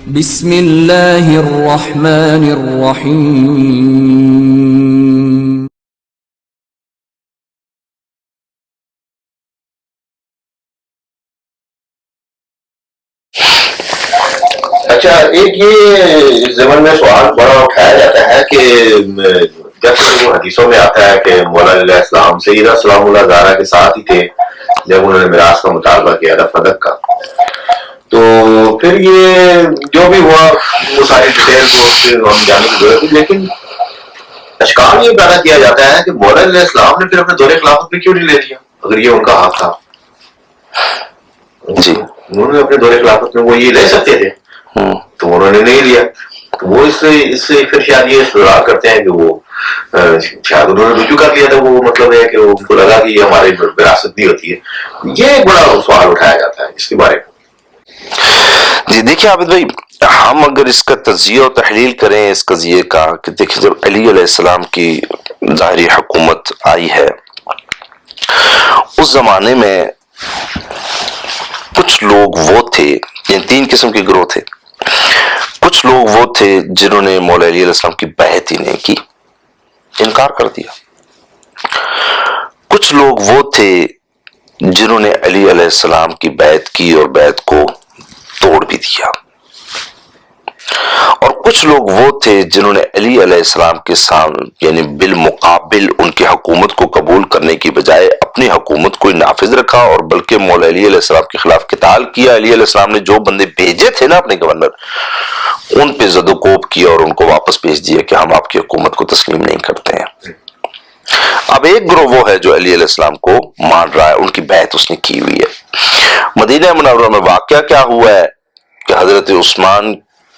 بسم اللہ الرحمن الرحیم. اچھا، ایک یہ اس زمن میں سوال بڑا اٹھایا جاتا ہے کہ جب حدیثوں میں آتا ہے کہ مولا علیہ السلام سیدہ سلام اللہ زہرا کے ساتھ ہی تھے جب انہوں نے میراث کا مطالبہ کیا تھا فدق کا، تو پھر یہ جو بھی ہوا وہ ساری ڈیٹیلز ہم جانے کی ضرورت ہے، لیکن اشکال یہ پیدا کیا جاتا ہے کہ مولا علیہ السلام نے پھر اپنے دور خلافت میں کیوں نہیں لے لیا اگر یہ ان کا حق تھا؟ جی انہوں نے اپنے دور خلافت میں وہ یہ لے سکتے تھے تو انہوں نے نہیں لیا. وہ اس سے پھر شاید یہ استدلال کرتے ہیں کہ وہ شاید انہوں نے رجوع کر لیا تھا، وہ مطلب ہے کہ ان کو لگا کہ یہ ہماری وراثت نہیں ہوتی ہے. یہ ایک بڑا سوال اٹھایا جاتا ہے اس کے بارے میں. جی دیکھیے عابد بھائی، ہم اگر اس کا تجزیہ و تحلیل کریں اس قضیے کا کہ دیکھیے جب علی علیہ السلام کی ظاہری حکومت آئی ہے اس زمانے میں کچھ لوگ وہ تھے، یعنی تین قسم کے گروہ تھے. کچھ لوگ وہ تھے جنہوں نے مولا علی علیہ السلام کی بیعت ہی نہیں کی، انکار کر دیا. کچھ لوگ وہ تھے جنہوں نے علی علیہ السلام کی بیعت کی اور بیعت کو توڑ بھی دیا. اور کچھ لوگ وہ تھے جنہوں نے علی علیہ السلام کے سامنے یعنی بالمقابل ان کی حکومت کو قبول کرنے کی بجائے اپنی حکومت کو نافذ رکھا اور بلکہ مولا علی علیہ السلام کے خلاف قتال کیا. علی علیہ السلام نے جو بندے بھیجے تھے نا اپنے گورنر، ان پہ زد و کوب کیا اور ان کو واپس بھیج دیا کہ ہم آپ کی حکومت کو تسلیم نہیں کرتے ہیں. اب ایک گروہ وہ ہے جو علی علیہ السلام کو مان رہا ہے، ان کی بیعت اس نے کی ہوئی ہے. مدینہ منورہ میں واقعہ کیا ہوا ہے کہ حضرت عثمان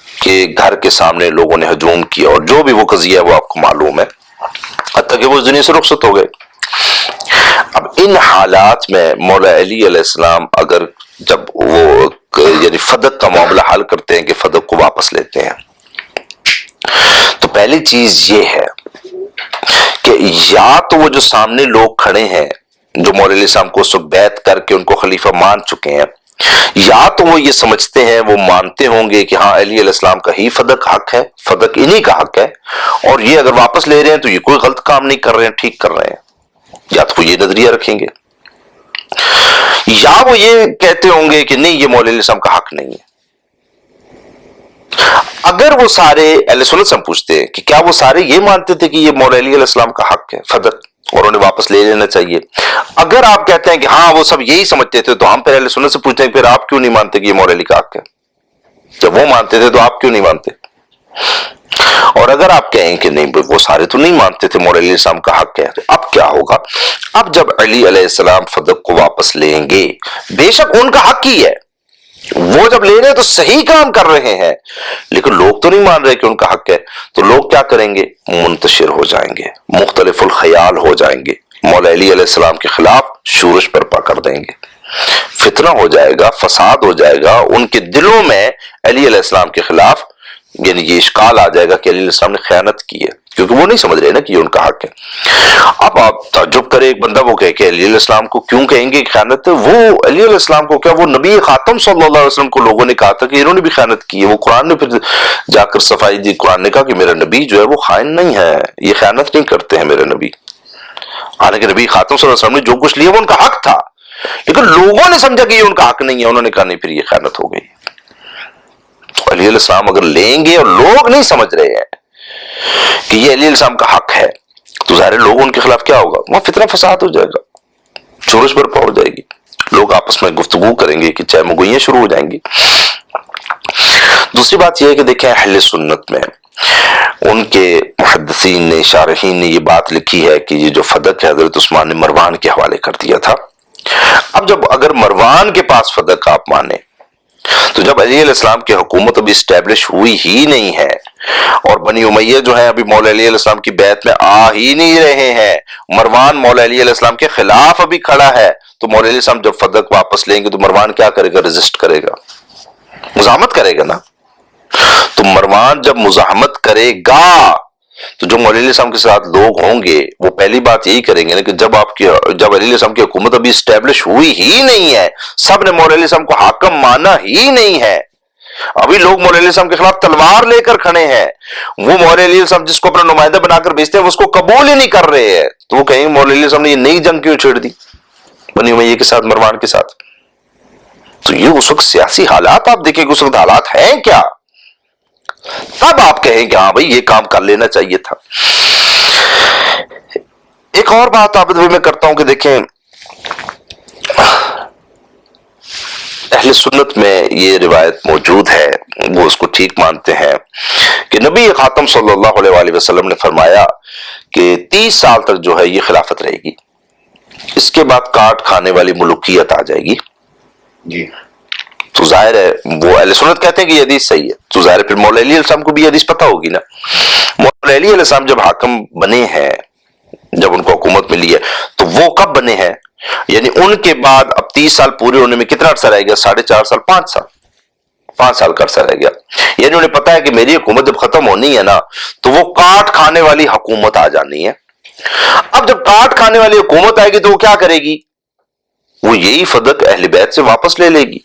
کے گھر کے سامنے لوگوں نے ہجوم کیا اور جو بھی وہ قضیہ ہے وہ آپ کو معلوم ہے، حتیٰ کہ وہ اس دنیا سے رخصت ہو گئے. اب ان حالات میں مولا علی علیہ السلام اگر جب وہ یعنی فدق کا معاملہ حل کرتے ہیں کہ فدق کو واپس لیتے ہیں، تو پہلی چیز یہ ہے کہ یا تو وہ جو سامنے لوگ کھڑے ہیں جو مولا علیہ السلام کو اس وقت بیعت کر کے ان کو خلیفہ مان چکے ہیں، یا تو وہ یہ سمجھتے ہیں، وہ مانتے ہوں گے کہ ہاں علی علیہ السلام کا ہی فدق حق ہے، فدق انہی کا حق ہے، اور یہ اگر واپس لے رہے ہیں تو یہ کوئی غلط کام نہیں کر رہے ہیں، ٹھیک کر رہے ہیں. یا تو وہ یہ نظریہ رکھیں گے، یا وہ یہ کہتے ہوں گے کہ نہیں یہ مولا علیہ السلام کا حق نہیں ہے. اگر وہ سارے اہل سنت سے ہم پوچھتے ہیں کہ کیا وہ سارے یہ مانتے تھے کہ یہ مولا علی علیہ السلام کا حق ہے فدق اور انہیں واپس لے لینا چاہیے؟ اگر آپ کہتے ہیں کہ ہاں وہ سب یہی سمجھتے تھے تو ہم پھر اہل سنت سے پوچھتے ہیں پھر آپ کیوں نہیں مانتے کہ یہ مولا علی کا حق ہے؟ جب وہ مانتے تھے تو آپ کیوں نہیں مانتے؟ اور اگر آپ کہیں کہ نہیں وہ سارے تو نہیں مانتے تھے مولا علی علیہ السلام کا حق ہے، تو اب کیا ہوگا؟ اب جب علی علیہ السلام فدق کو واپس لیں گے، بے شک ان کا حق ہی ہے، وہ جب لے رہے ہیں تو صحیح کام کر رہے ہیں، لیکن لوگ تو نہیں مان رہے کہ ان کا حق ہے. تو لوگ کیا کریں گے؟ منتشر ہو جائیں گے، مختلف الخیال ہو جائیں گے، مولا علی علیہ السلام کے خلاف شورش برپا کر دیں گے، فتنہ ہو جائے گا، فساد ہو جائے گا. ان کے دلوں میں علی علیہ السلام کے خلاف یعنی یہ اشکال آ جائے گا کہ علی علیہ السلام نے خیانت کی ہے، کیونکہ وہ نہیں سمجھ رہے نا کہ یہ ان کا حق ہے. اب آپ تعجب کرے ایک بندہ وہ کہے کہ علی علیہ السلام کو کیوں کہیں گے خیانت؟ وہ علی علیہ السلام کو کیا، وہ نبی خاتم صلی اللہ علیہ وسلم کو لوگوں نے کہا تھا کہ انہوں نے بھی خیانت کی ہے. وہ قرآن نے پھر جا کر صفائی دی، قرآن نے کہا کہ میرا نبی جو ہے وہ خائن نہیں ہے، یہ خیانت نہیں کرتے ہیں میرے نبی. حالانکہ نبی خاتم صلی اللہ علیہ وسلم نے جو کچھ لیا وہ ان کا حق تھا، لیکن لوگوں نے سمجھا کہ یہ ان کا حق نہیں ہے، انہوں نے کہا نہیں پھر یہ خیانت ہو گئی. تو علی علیہ السلام اگر لیں گے اور لوگ نہیں سمجھ رہے ہیں کہ یہ علی علیہ السلام کا حق ہے، تو ظاہر لوگوں ان کے خلاف کیا ہوگا؟ وہاں فتنہ فساد ہو جائے گا، شورش برپا ہو جائے گی، لوگ آپس میں گفتگو کریں گے کہ چائے مگوئیاں شروع ہو جائیں گی. دوسری بات یہ ہے کہ دیکھیں اہل سنت میں ان کے محدثین نے، شارحین نے یہ بات لکھی ہے کہ یہ جو فدق ہے حضرت عثمان نے مروان کے حوالے کر دیا تھا. اب جب اگر مروان کے پاس فدق آپ مانیں تو جب علی علیہ السلام کی حکومت ابھی اسٹیبلش ہوئی ہی نہیں ہے اور بنی امیہ جو ہیں ابھی مولا علی علیہ السلام کی بیعت میں آ ہی نہیں رہے ہیں، مروان مولا علی علیہ السلام کے خلاف ابھی کھڑا ہے، تو مولا علیہ السلام جب فدق واپس لیں گے تو مروان کیا کرے گا؟ رزسٹ کرے گا، مزاحمت کرے گا نا. تو مروان جب مزاحمت کرے گا تو جو مولا علیہ السلام کے ساتھ لوگ ہوں گے وہ پہلی بات یہی کریں گے نا کہ جب علی علیہ السلام کی حکومت ابھی اسٹیبلش ہوئی ہی نہیں ہے، سب نے مولا علیہ السلام کو حاکم مانا ہی نہیں ہے، ابھی لوگ مولا علیہ السلام کے خلاف تلوار لے کر کھڑے ہیں، وہ مولا علیہ السلام جس کو اپنا نمائندہ بنا کر بھیجتے ہیں اس کو قبول ہی نہیں کر رہے ہیں، تو وہ کہیں مولا علیہ السلام نے یہ نئی جنگ کیوں چھیڑ دی بنی امیہ کے ساتھ، مروان کے ساتھ؟ تو یہ اس وقت سیاسی حالات آپ دیکھیں کہ اس وقت حالات ہیں کیا، تب آپ کہیں کہ ہاں بھائی یہ کام کر لینا چاہیے تھا۔ ایک اور بات آپ میں کرتا ہوں کہ دیکھیں اہل سنت میں یہ روایت موجود ہے، وہ اس کو ٹھیک مانتے ہیں کہ نبی خاتم صلی اللہ علیہ وآلہ وسلم نے فرمایا کہ 30 سال تک جو ہے یہ خلافت رہے گی، اس کے بعد کاٹ کھانے والی ملوکیت آ جائے گی۔ جی تو ظاہر ہے وہ اہل سنت کہتے ہیں کہ یہ حدیث صحیح ہے، تو ظاہر ہے پھر مولا علی علیہ السلام کو بھی یہ حدیث پتہ ہوگی نا۔ مولا علی علیہ السلام جب حاکم بنے ہیں، جب ان کو حکومت ملی ہے، تو وہ کب بنے ہیں؟ یعنی ان کے بعد اب 30 سال پورے ہونے میں کتنا عرصہ رہ گیا؟ 4.5 سال، 5 سال کا عرصہ رہ گیا۔ یعنی انہیں پتا ہے کہ میری حکومت جب ختم ہونی ہے نا تو وہ کاٹ کھانے والی حکومت آ جانی ہے۔ اب جب کاٹ کھانے والی حکومت آئے گی تو وہ کیا کرے گی؟ وہ یہی فدق اہل بیت سے واپس لے لے گی،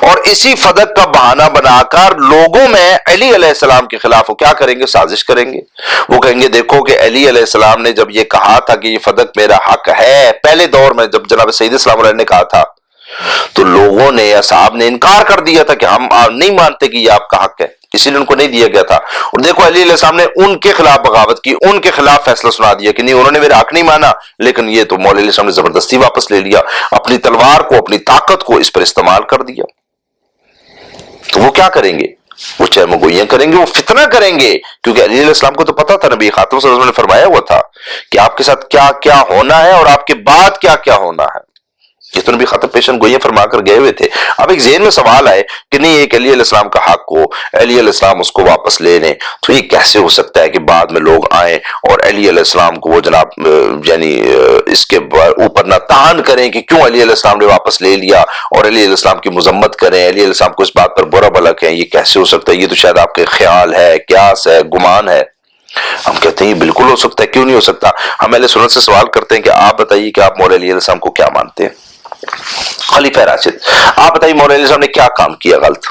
اور اسی فدق کا بہانہ بنا کر لوگوں میں علی علیہ السلام کے خلاف وہ کیا کریں گے؟ سازش کریں گے۔ وہ کہیں گے دیکھو کہ علی علیہ السلام نے جب یہ کہا تھا کہ یہ فدق میرا حق ہے، پہلے دور میں جب جناب سید اسلام علیہ نے کہا تھا تو لوگوں نے، اصحاب نے انکار کر دیا تھا کہ ہم نہیں مانتے کہ یہ آپ کا حق ہے، اسی لیے ان کو نہیں دیا گیا تھا۔ اور دیکھو علی علیہ السلام نے ان کے خلاف بغاوت کی، ان کے خلاف فیصلہ سنا دیا کہ نہیں انہوں نے میرا حق نہیں مانا، لیکن یہ تو مولا علیہ السلام نے زبردستی واپس لے لیا، اپنی تلوار کو، اپنی طاقت کو اس پر استعمال کر دیا۔ تو وہ کیا کریں گے؟ وہ چہم گوئیاں کریں گے، وہ فتنہ کریں گے، کیونکہ علی علیہ السلام کو تو پتا تھا، نبی خاتم صلی اللہ علیہ وسلم نے فرمایا ہوا تھا کہ آپ کے ساتھ کیا کیا ہونا ہے اور آپ کے بعد کیا کیا ہونا ہے۔ یہ تو نبی خاتم پیشن گوئیاں فرما کر گئے ہوئے تھے۔ اب ایک ذہن میں سوال آئے کہ نہیں ایک علی علیہ السلام کا حق ہو، علی علیہ السلام اس کو واپس لے لیں، تو یہ کیسے ہو سکتا ہے کہ بعد میں لوگ آئیں اور علی علیہ السلام کو وہ جناب یعنی اس کے اوپر نہ تان کریں کہ کیوں علی علیہ السلام نے واپس لے لیا، اور علی علیہ السلام کی مذمت کریں، علی علیہ السلام کو اس بات پر برا بھلا کہیں؟ یہ کیسے ہو سکتا ہے؟ یہ تو شاید آپ کے خیال ہے، قیاس ہے، گمان ہے۔ ہم کہتے ہیں یہ بالکل ہو سکتا ہے، کیوں نہیں ہو سکتا؟ ہم اہل سنت سے سوال کرتے ہیں کہ آپ بتائیے کہ آپ مولا علی علیہ السلام کو کیا مانتے ہیں؟ خلیفہ راشد، آپ بتائیے مولا علیہ السلام نے کیا کام کیا غلط؟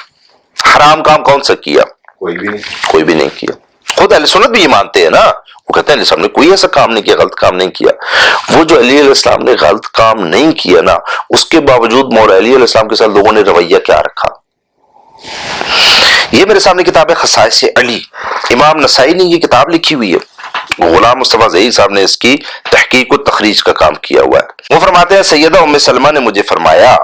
حرام کام کون سا کیا؟ کوئی بھی نہیں کیا۔ خود اہل سنت بھی یہ مانتے ہیں نا، وہ کہتے ہیں علیہ السلام نے کوئی ایسا کام نہیں کیا، غلط کام نہیں کیا۔ وہ جو علی علیہ السلام نے غلط کام نہیں کیا نا، اس کے باوجود مولا علی علیہ السلام کے ساتھ لوگوں نے رویہ کیا رکھا؟ یہ میرے سامنے کتاب ہے خصائص علی، امام نسائی نے یہ کتاب لکھی ہوئی ہے، غلام مصطفیٰ ظہیر صاحب نے اس کی تحقیق و تخریج کا کام کیا ہوا ہے۔ وہ فرماتے ہیں سیدہ ام سلمہ نے مجھے فرمایا،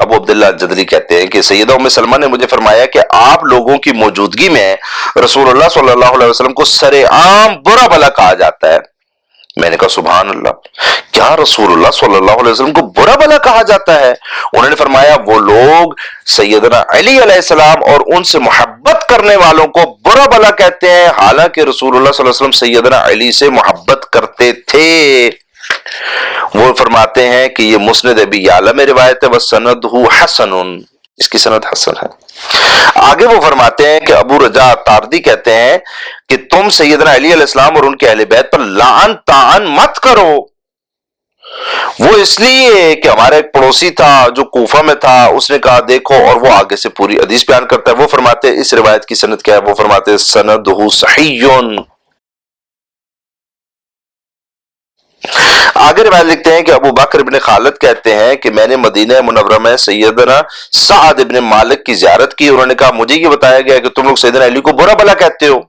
ابو عبداللہ الجدلی کہتے ہیں کہ سیدہ ام سلمہ نے مجھے فرمایا کہ آپ لوگوں کی موجودگی میں رسول اللہ صلی اللہ علیہ وسلم کو سر عام برا بھلا کہا جاتا ہے۔ میں نے کہا سبحان اللہ، کیا رسول اللہ صلی اللہ علیہ وسلم کو برا بھلا کہا جاتا ہے؟ انہوں نے فرمایا وہ لوگ سیدنا علی علیہ السلام اور ان سے محبت کرنے والوں کو برا بھلا کہتے ہیں، حالانکہ رسول اللہ صلی اللہ علیہ وسلم سیدنا علی سے محبت کرتے تھے۔ وہ فرماتے ہیں کہ یہ مسند ابی یعلا میں روایت ہے، وَسَنَدُهُ حَسَنٌ، اس کی سند حسن ہے۔ آگے وہ فرماتے ہیں کہ ابو رجاء تاردی کہتے ہیں کہ تم سیدنا علی علیہ السلام اور ان کے اہل بیت پر لعن طعن مت کرو۔ وہ اس لیے کہ ہمارا ایک پڑوسی تھا جو کوفہ میں تھا، اس نے کہا دیکھو، اور وہ آگے سے پوری حدیث بیان کرتا ہے۔ وہ فرماتے ہیں اس روایت کی سند کیا ہے؟ وہ فرماتے ہیں سندہ صحیح۔ آگے روایت لکھتے ہیں کہ ابو بکر ابن خالد کہتے ہیں کہ میں نے مدینہ منورہ میں سیدنا سعد ابن مالک کی زیارت کی، انہوں نے کہا مجھے یہ بتایا گیا کہ تم لوگ سیدنا علی کو برا بھلا کہتے ہو۔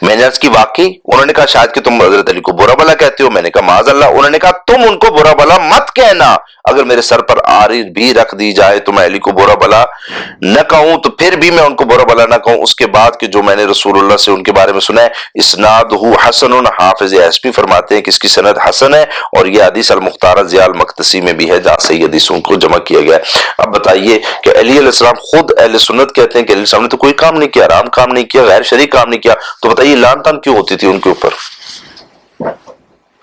میں نے عرض کی واقعی؟ انہوں نے کہا شاید کہ تم حضرت علی کو برا بھلا کہتے ہو۔ میں نے کہا معاذ اللہ۔ انہوں نے کہا تم ان کو برا بھلا مت کہنا، اگر میرے سر پر آری بھی رکھ دی جائے تو میں علی کو برا بھلا نہ کہوں، تو پھر بھی میں ان کو برا بھلا نہ کہوں اس کے بعد کہ جو میں نے رسول اللہ سے ان کے بارے میں سنا ہے۔ اسنادہ حسن، حافظ ایسپی فرماتے ہیں کہ اس کی سند حسن ہے، اور یہ حدیث المختارہ ضیاء المقدسی میں بھی ہے جہاں سے یہ حدیثوں کو جمع کیا گیا ہے۔ اب بتائیے کہ علی علیہ السلام، خود اہل سنت کہتے ہیں کہ علی علیہ السلام نے تو کوئی کام نہیں کیا، حرام کام نہیں کیا، غیر شرعی کام نہیں کیا، تو بتائیے لعن طعن کیوں ہوتی تھی ان کے اوپر؟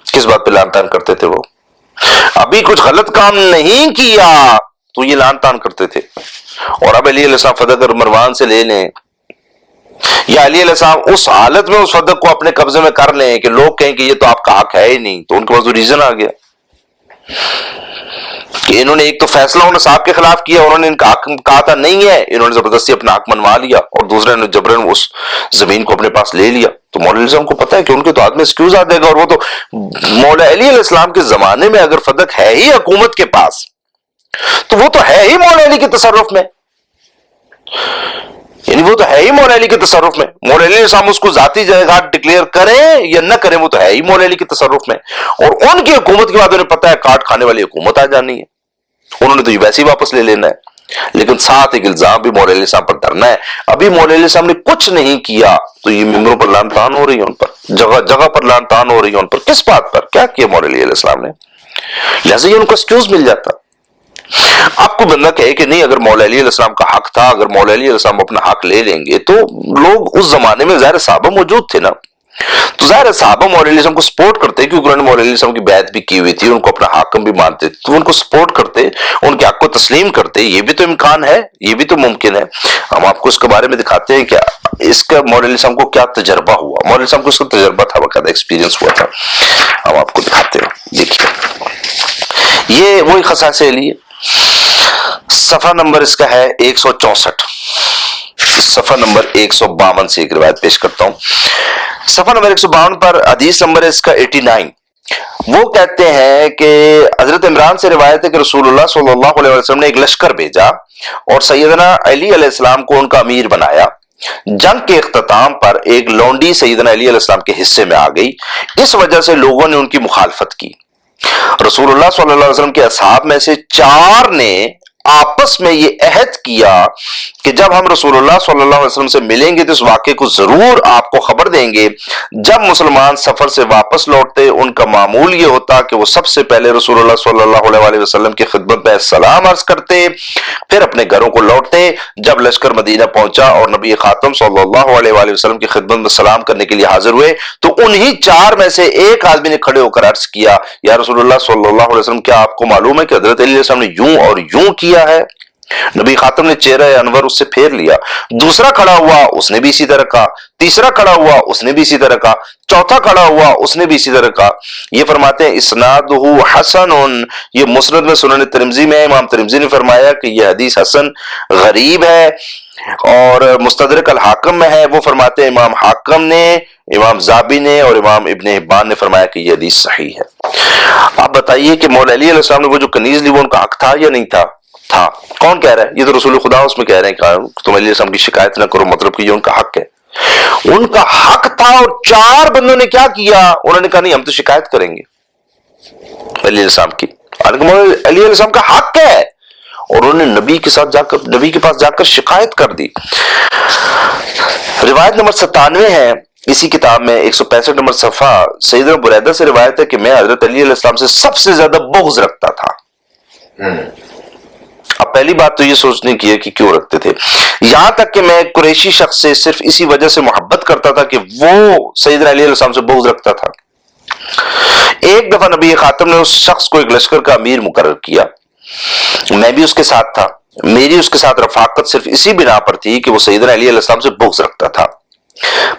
کس بات پہ لعن طعن کرتے تھے؟ وہ ابھی کچھ غلط کام نہیں کیا تو یہ لعن طعن کرتے تھے۔ اور اب علی علیہ السلام فدق اور مروان سے لے لیں، یا علی علیہ السلام اس حالت میں اس فدق کو اپنے قبضے میں کر لیں کہ لوگ کہیں کہ یہ تو آپ کا حق ہے ہی نہیں، تو ان کے پاس تو ریزن آ گیا۔ کہ انہوں نے ایک تو فیصلہ انہوں نے صاحب کے خلاف کیا، انہوں نے ان کا حق کہا تھا نہیں ہے، انہوں نے زبردستی اپنا حق منوا لیا، اور دوسرے نے جبرن اس زمین کو اپنے پاس لے لیا. تو مولا علی السلام کو پتا ہے کہ ان کے تو ہاتھ میں ایکسکیوز آ جائے گا، اور وہ تو مولا علی علیہ السلام کے زمانے میں اگر فدق ہے ہی حکومت کے پاس تو وہ تو ہے ہی مولا علی کے تصرف میں، یعنی وہ تو ہے ہی مولا علی کے تصرف میں. مولا علی السلام اس کو ذاتی جائیداد ڈکلیئر کریں یا نہ کریں، وہ تو ہے ہی مولا علی کے تصرف میں، اور ان کی حکومت کے بعد انہیں پتا ہے کاٹ کھانے والی حکومت آ جانی ہے، انہوں نے تو یہ ویسے ہی واپس لے لینا ہے. لیکن ساتھ ایک الزام بھی مولا علی السلام پر دھرنا ہے. ابھی مولا علی السلام نے کچھ نہیں کیا تو یہ ممبروں پر لعن طعن ہو رہی ہے، ان پر جگہ جگہ پر لعن طعن ہو رہی ہے ان پر. کس بات پر؟ کیا کیا مولا علی علیہ السلام نے؟ لہذا یہ ان کو ایکسکیوز مل جاتا. آپ کو بندہ کہے کہ نہیں، اگر مولا علی علیہ السلام کا حق تھا، اگر مولا علی علیہ السلام اپنا حق لے لیں گے، تو لوگ اس زمانے میں ظاہر صحابہ موجود تھے نا، تو ظاہر صحابہ مولا علیہ السلام کو سپورٹ کرتے، کیونکہ انہوں نے مولا علیہ السلام کی بیعت بھی کی ہوئی تھی، ان کو اپنا حاکم بھی مانتے، تو ان کو سپورٹ کرتے، ان کے حق کو تسلیم کرتے. یہ بھی تو امکان ہے، یہ بھی تو ممکن ہے. ہم آپ کو اس کے بارے میں دکھاتے ہیں کہ اس کا مولا علیہ السلام کو کیا تجربہ ہوا. مولا علیہ السلام کو اس کا تجربہ تھا، باقاعدہ ایکسپیرینس ہوا تھا. ہم آپ کو دکھاتے ہیں، دیکھیے یہ وہی خصائص علی ہے. صفحہ نمبر اس کا ہے 164. صفحہ نمبر 152 سے ایک روایت پیش کرتا ہوں. صفحہ نمبر 152 پر حدیث نمبر اس کا 89. وہ کہتے ہیں کہ حضرت عمران سے روایت ہے کہ رسول اللہ صلی اللہ علیہ وسلم نے ایک لشکر بھیجا اور سیدنا علی علیہ السلام کو ان کا امیر بنایا. جنگ کے اختتام پر ایک لونڈی سیدنا علی علیہ السلام کے حصے میں آ گئی، اس وجہ سے لوگوں نے ان کی مخالفت کی. رسول اللہ صلی اللہ علیہ وسلم کے اصحاب میں سے 4 نے آپس میں یہ عہد کیا کہ جب ہم رسول اللہ صلی اللہ علیہ وسلم سے ملیں گے تو اس واقعے کو ضرور آپ کو خبر دیں گے. جب مسلمان سفر سے واپس لوٹتے ان کا معمول یہ ہوتا کہ وہ سب سے پہلے رسول اللہ صلی اللہ علیہ وسلم کی خدمت میں سلام عرض کرتے، پھر اپنے گھروں کو لوٹتے. جب لشکر مدینہ پہنچا اور نبی خاتم صلی اللہ علیہ وسلم کی خدمت میں سلام کرنے کے لیے حاضر ہوئے تو انہی 4 میں سے ایک آدمی نے کھڑے ہو کر عرض کیا، یا رسول اللہ صلی اللہ علیہ وسلم کیا آپ کو معلوم ہے کہ حضرت علی علیہ السلام نے یوں اور یوں کیا ہے؟ نبی خاتم نے چہرہ انور اس سے پھیر لیا. دوسرا کھڑا ہوا، اس نے بھی اسی طرح کہا. تیسرا کھڑا ہوا، اس نے بھی اسی طرح کہا. چوتھا کھڑا ہوا، اس نے بھی اسی طرح کہا. یہ فرماتے ہیں اسنادہ حسن، یہ مسند میں سنن ترمذی میں امام ترمذی نے فرمایا کہ یہ حدیث حسن غریب ہے، اور مستدرک الحاکم میں ہے. وہ فرماتے ہیں امام حاکم نے، امام زابی نے اور امام ابن حبان نے فرمایا کہ یہ حدیث صحیح ہے. آپ بتائیے کہ مولا علی علیہ السلام نے وہ جو کنیز لی وہ ان کا حق تھا یا نہیں تھا؟ تھا. کون کہہ رہا ہے؟ یہ تو رسول خدا اس میں کہہ رہے ہیں کہ تم علی علیہ السلام کی شکایت نہ کرو، مطلب کہ یہ ان کا حق ہے. ان کا حق تھا، اور 4 بندوں نے کیا کیا؟ انہوں نے کہا نہیں، ہم تو شکایت کریں گے علی علیہ السلام کی. علی علیہ السلام کا حق ہے، اور انہوں نے نبی کے پاس جا کر شکایت کر دی. روایت نمبر 97 ہے اسی کتاب میں 165 نمبر صفحہ. سیدنا بریدہ سے روایت ہے کہ میں حضرت علی علیہ السلام سے سب سے زیادہ بغض رکھتا تھا. اب پہلی بات تو یہ سوچنے کی ہے کہ کیوں رکھتے تھے. یہاں تک کہ میں قریشی شخص سے صرف اسی وجہ سے محبت کرتا تھا کہ وہ سیدنا علی علیہ السلام سے بغض رکھتا تھا. ایک دفعہ نبی خاتم نے اس شخص کو ایک لشکر کا امیر مقرر کیا، میں بھی اس کے ساتھ تھا. میری اس کے ساتھ رفاقت صرف اسی بنا پر تھی کہ وہ سیدنا علی علیہ السلام سے بغض رکھتا تھا.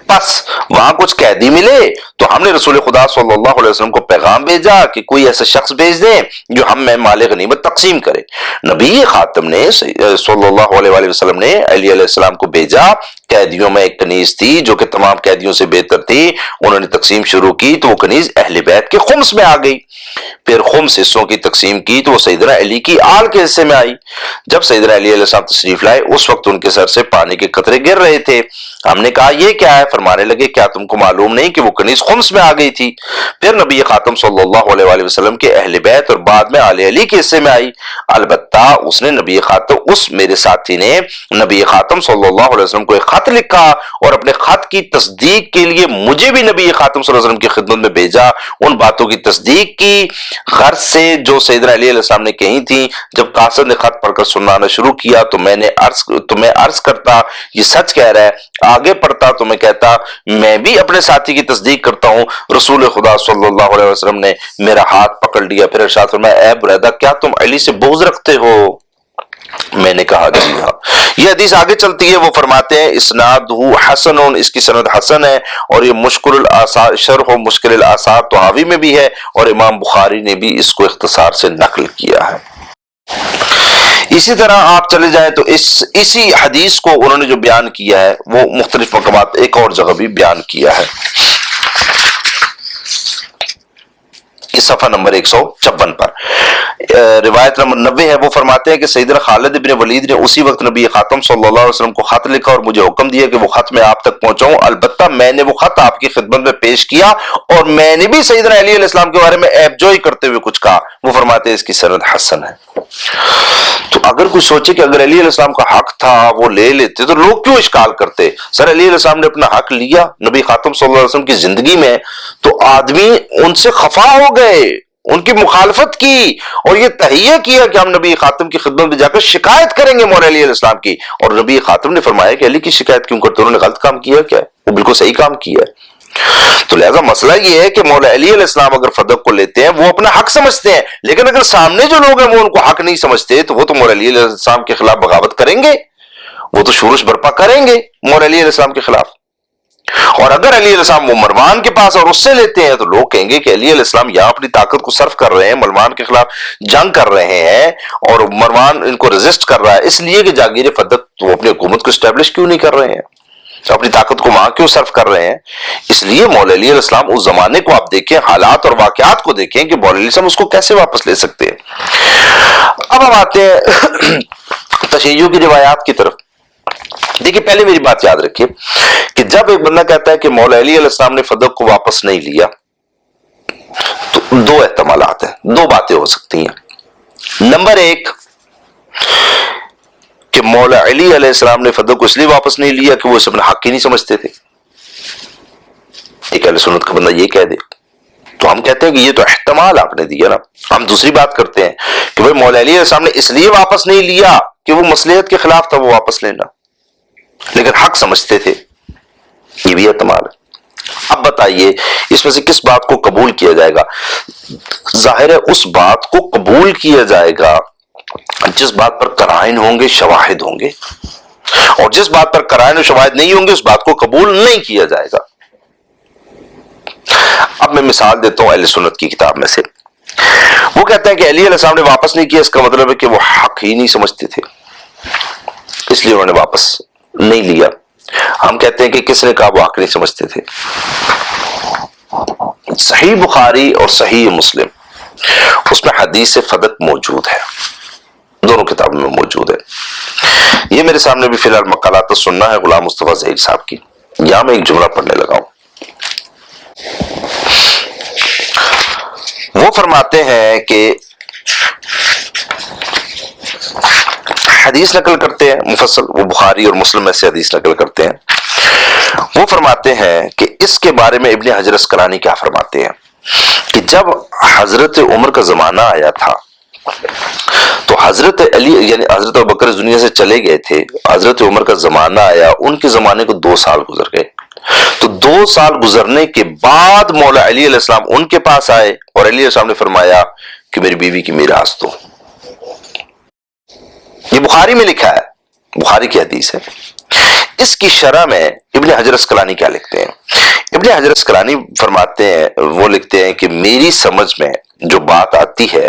بس وہاں کچھ قیدی ملے تو ہم نے رسول خدا صلی اللہ علیہ وسلم کو پیغام بھیجا کہ کوئی ایسا شخص بھیج دیں جو ہم میں مال غنیمت تقسیم کرے. نبی خاتم نے صلی اللہ علیہ وسلم نے علی علیہ السلام کو بھیجا. قیدیوں میں ایک کنیز تھی جو کہ تمام قیدیوں سے بہتر تھی. انہوں نے تقسیم شروع کی تو وہ کنیز اہل بیت کے خمس میں آ گئی. پھر خمس حصوں کی تقسیم کی تو وہ سیدنا علی کی آل کے حصے میں آئی. جب سیدنا علی علیہ السلام تشریف لائے اس وقت ان کے سر سے پانی کے قطرے گر رہے تھے. ہم نے کہا یہ کیا ہے؟ فرمانے لگے کیا تم کو معلوم نہیں کہ وہ کنیز خمس میں آ گئی تھی؟ پھر نبی خاتم صلی اللہ علیہ وسلم کے اہل بیت اور بعد میں آل علی کے حصے میں آئی. البتہ اس نے میرے ساتھی نے نبی خاتم صلی اللہ علیہ وسلم کو ایک خط لکھا اور اپنے خط کی تصدیق کے لیے مجھے بھی نبی خاتم صلی اللہ علیہ وسلم کی خدمت میں بھیجا. ان باتوں کی تصدیق کی غرض سے جو سیدنا علی علیہ السلام نے کہی تھی. جب قاصد نے خط پڑھ کر سنانا شروع کیا تو میں عرض کرتا یہ سچ کہہ رہا ہے. آگے پڑھتا تو میں کہتا میں بھی اپنے ساتھی کی تصدیق کرتا ہوں. رسول خدا صلی اللہ علیہ وسلم نے میرا ہاتھ پکڑ لیا، پھر ارشاد فرمایا اے بریدہ کیا تم علی سے بغض رکھتے ہو؟ میں نے کہا جی ہاں. یہ حدیث آگے چلتی ہے. وہ فرماتے ہیں اسناد حسن، اس کی سند حسن ہے، اور یہ مشکل الآثار شرح مشکل الآثار طحاوی میں بھی ہے، اور امام بخاری نے بھی اس کو اختصار سے نقل کیا ہے. اسی طرح آپ چلے جائیں تو اسی حدیث کو انہوں نے جو بیان کیا ہے وہ مختلف مقامات ایک اور جگہ بھی بیان کیا ہے. اس صفحہ نمبر 156 پر روایت نمبر 90 ہے. وہ فرماتے ہیں کہ سیدنا خالد بن ولید نے اسی وقت نبی خاتم صلی اللہ علیہ وسلم کو خط لکھا اور مجھے حکم دیا کہ وہ خط میں آپ تک پہنچاؤں. البتہ میں نے وہ خط آپ کی خدمت میں پیش کیا اور میں نے بھی سیدنا علی علیہ السلام کے بارے میں عیب جوئی کرتے ہوئے کچھ کہا. وہ فرماتے ہیں اس کی سند حسن ہے. تو اگر کوئی سوچے کہ اگر علی علیہ السلام کا حق تھا وہ لے لیتے تو لوگ کیوں اشکال کرتے؟ سر علی علیہ السلام نے اپنا حق لیا نبی خاتم صلی اللہ علیہ وسلم کی زندگی میں تو آدمی ان سے خفا ہو گئے، ان کی مخالفت کی اور یہ تہیہ کیا کہ ہم نبی خاتم کی خدمت میں جا کر شکایت کریں گے مولا علی علیہ السلام کی. اور نبی خاتم نے فرمایا کہ علی کی شکایت کیوں کرتے؟ انہوں نے غلط کام کیا کیا؟ وہ بالکل صحیح کام کیا ہے. تو لہذا مسئلہ یہ ہے کہ مولا علی علیہ السلام اگر فدق کو لیتے ہیں وہ اپنا حق سمجھتے ہیں، لیکن اگر سامنے جو لوگ ہیں وہ ان کو حق نہیں سمجھتے تو وہ تو مولا علی علیہ السلام کے خلاف بغاوت کریں گے، وہ تو شورش برپا کریں گے مولا علی علیہ السلام کے خلاف. اور اگر علی علیہ السلام وہ مروان کے پاس اور اس سے لیتے ہیں تو لوگ کہیں گے کہ علی علیہ السلام یہاں اپنی طاقت کو صرف کر رہے ہیں، مروان کے خلاف جنگ کر رہے ہیں اور مروان ان کو ریزسٹ کر رہا ہے، اس لیے کہ جاگیر فدق وہ اپنی حکومت کو اسٹیبلش کیوں نہیں کر رہے ہیں، اپنی طاقت کو وہاں کیوں صرف کر رہے ہیں. اس لیے مولا علی علیہ السلام اس زمانے کو آپ دیکھیں، حالات اور واقعات کو دیکھیں کہ مولا علی السلام اس کو کیسے واپس لے سکتے ہیں. اب ہم آتے ہیں تشیع کی روایات کی طرف. دیکھیے پہلے میری بات یاد رکھیے کہ جب ایک بندہ کہتا ہے کہ مولا علی علیہ السلام نے فدق کو واپس نہیں لیا تو دو احتمالات ہیں، دو باتیں ہو سکتی ہیں. نمبر ایک کہ مولا علی علیہ السلام نے فدق کو اس لیے واپس نہیں لیا کہ وہ اس اپنا حق ہی نہیں سمجھتے تھے. ایک اہل سنت کا بندہ یہ کہہ دے تو ہم کہتے ہیں کہ یہ تو احتمال آپ نے دیا نا. ہم دوسری بات کرتے ہیں کہ بھائی مولا علی علیہ السلام نے اس لیے واپس نہیں لیا کہ وہ مصلحت کے خلاف تھا وہ واپس لینا، لیکن حق سمجھتے تھے، یہ بھی احتمال ہے. اب بتائیے اس میں سے کس بات کو قبول کیا جائے گا؟ ظاہر ہے اس بات کو قبول کیا جائے گا جس بات پر قرائن ہوں گے، شواہد ہوں گے، اور جس بات پر قرائن و شواہد نہیں ہوں گے اس بات کو قبول نہیں کیا جائے گا. اب میں مثال دیتا ہوں اہل سنت کی کتاب میں سے. وہ کہتے ہیں کہ علی علیہ السلام نے واپس نہیں کیا، اس کا مطلب ہے کہ وہ حق ہی نہیں سمجھتے تھے اس لیے انہوں نے واپس نہیں لیا. ہم کہتے ہیں کہ کس نے کہا وہ حق نہیں سمجھتے تھے؟ صحیح بخاری اور صحیح مسلم اس میں حدیث فدق موجود ہے، دونوں کتابوں میں موجود ہے. یہ میرے سامنے بھی فی الحال مقالات السنہ ہے غلام مصطفیٰ ظہیر صاحب کی. یہاں میں ایک جملہ پڑھنے لگا ہوں. وہ فرماتے ہیں کہ حدیث نقل کرتے ہیں مفصل، وہ بخاری اور مسلم میں سے حدیث نقل کرتے ہیں. وہ فرماتے ہیں کہ اس کے بارے میں ابن حجر اسقلانی کیا فرماتے ہیں کہ جب حضرت عمر کا زمانہ آیا تھا تو حضرت علی یعنی حضرت ابوبکر اس دنیا سے چلے گئے تھے، حضرت عمر کا زمانہ آیا، ان کے زمانے کو 2 سال گزر گئے. تو 2 سال گزرنے کے بعد مولا علی علیہ السلام ان کے پاس آئے اور علی علیہ السلام نے فرمایا کہ میری بیوی کی میراث دو. یہ بخاری میں لکھا ہے، بخاری کی حدیث ہے. اس کی شرح میں ابن حجر اسقلانی کیا لکھتے ہیں؟ ابن حجر اسقلانی فرماتے ہیں، وہ لکھتے ہیں کہ میری سمجھ میں جو بات آتی ہے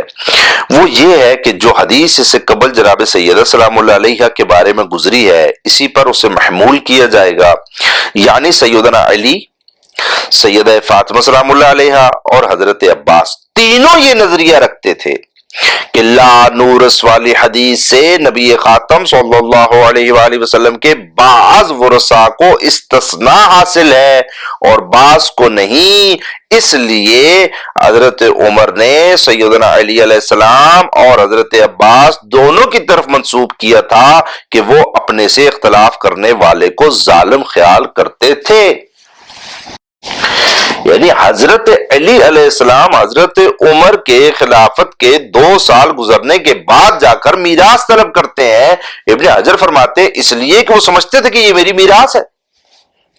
وہ یہ ہے کہ جو حدیث سے قبل جناب سیدہ سلام اللہ علیہ کے بارے میں گزری ہے اسی پر اسے محمول کیا جائے گا. یعنی سیدنا علی، سیدہ فاطمہ سلام اللہ علیہ اور حضرت عباس تینوں یہ نظریہ رکھتے تھے کہ لا نورس والی حدیث سے نبی خاتم صلی اللہ علیہ وآلہ وسلم کے بعض ورثاء کو استثناء حاصل ہے اور بعض کو نہیں. اس لیے حضرت عمر نے سیدنا علی علیہ السلام اور حضرت عباس دونوں کی طرف منسوب کیا تھا کہ وہ اپنے سے اختلاف کرنے والے کو ظالم خیال کرتے تھے. یعنی حضرت علی علیہ السلام حضرت عمر کے خلافت کے 2 سال گزرنے کے بعد جا کر میراث طلب کرتے ہیں. ابن حجر فرماتے ہیں اس لیے کہ وہ سمجھتے تھے کہ یہ میری میراث ہے.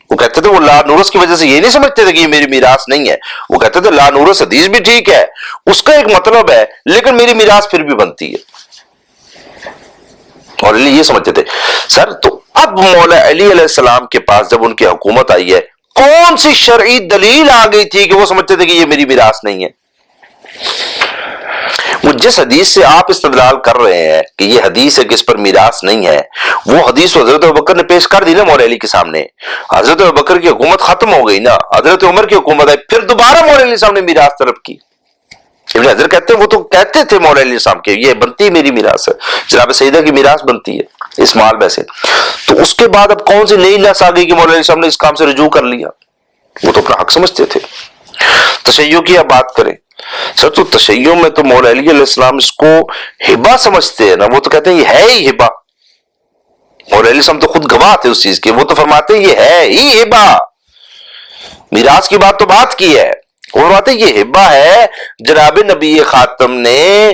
وہ کہتے تھے وہ لا نورس کی وجہ سے یہ نہیں سمجھتے تھے کہ یہ میری میراث نہیں ہے. وہ کہتے تھے لا نورس حدیث بھی ٹھیک ہے، اس کا ایک مطلب ہے، لیکن میری میراث پھر بھی بنتی ہے. اور علی یہ سمجھتے تھے. سر تو اب مولا علی علیہ السلام کے پاس جب ان کی حکومت آئی ہے کون سی شرعی دلیل آ گئی تھی کہ وہ سمجھتے تھے کہ یہ میری میراث نہیں ہے؟ وہ جس حدیث سے آپ استدلال کر رہے ہیں کہ یہ حدیث ہے کہ اس پر میراث نہیں ہے، وہ حدیث حضرت ابوبکر نے پیش کر دی نا مولا علی کے سامنے. حضرت ابوبکر کی حکومت ختم ہو گئی نا، حضرت عمر کی حکومت ہے، پھر دوبارہ مولا علی صاحب نے میراث طلب کی. ابن حجر کہتے ہیں وہ تو کہتے تھے مولا علی صاحب کے یہ بنتی میری میراث ہے، جناب سیدہ کی میراث بنتی ہے اس مال میں سے. تو اس کے بعد اب کون سی نئی نس آ گئی کہ مولا علی صاحب نے اس کام سے رجوع کر لیا؟ وہ تو اپنا حق سمجھتے تھے. تشیع کی آپ بات کریں سر، تو تشیع میں تو مولا علی علیہ السلام اس کو ہبہ سمجھتے ہیں نا. وہ تو کہتے ہیں یہ ہے ہی ہبہ. مولا علی صاحب تو خود گواہ تھے اس چیز کے، وہ تو فرماتے ہیں یہ ہے ہی ہبہ. میراث کی بات تو بات کی ہے، اور بات ہے یہ ہبہ ہے. جناب نبی خاتم نے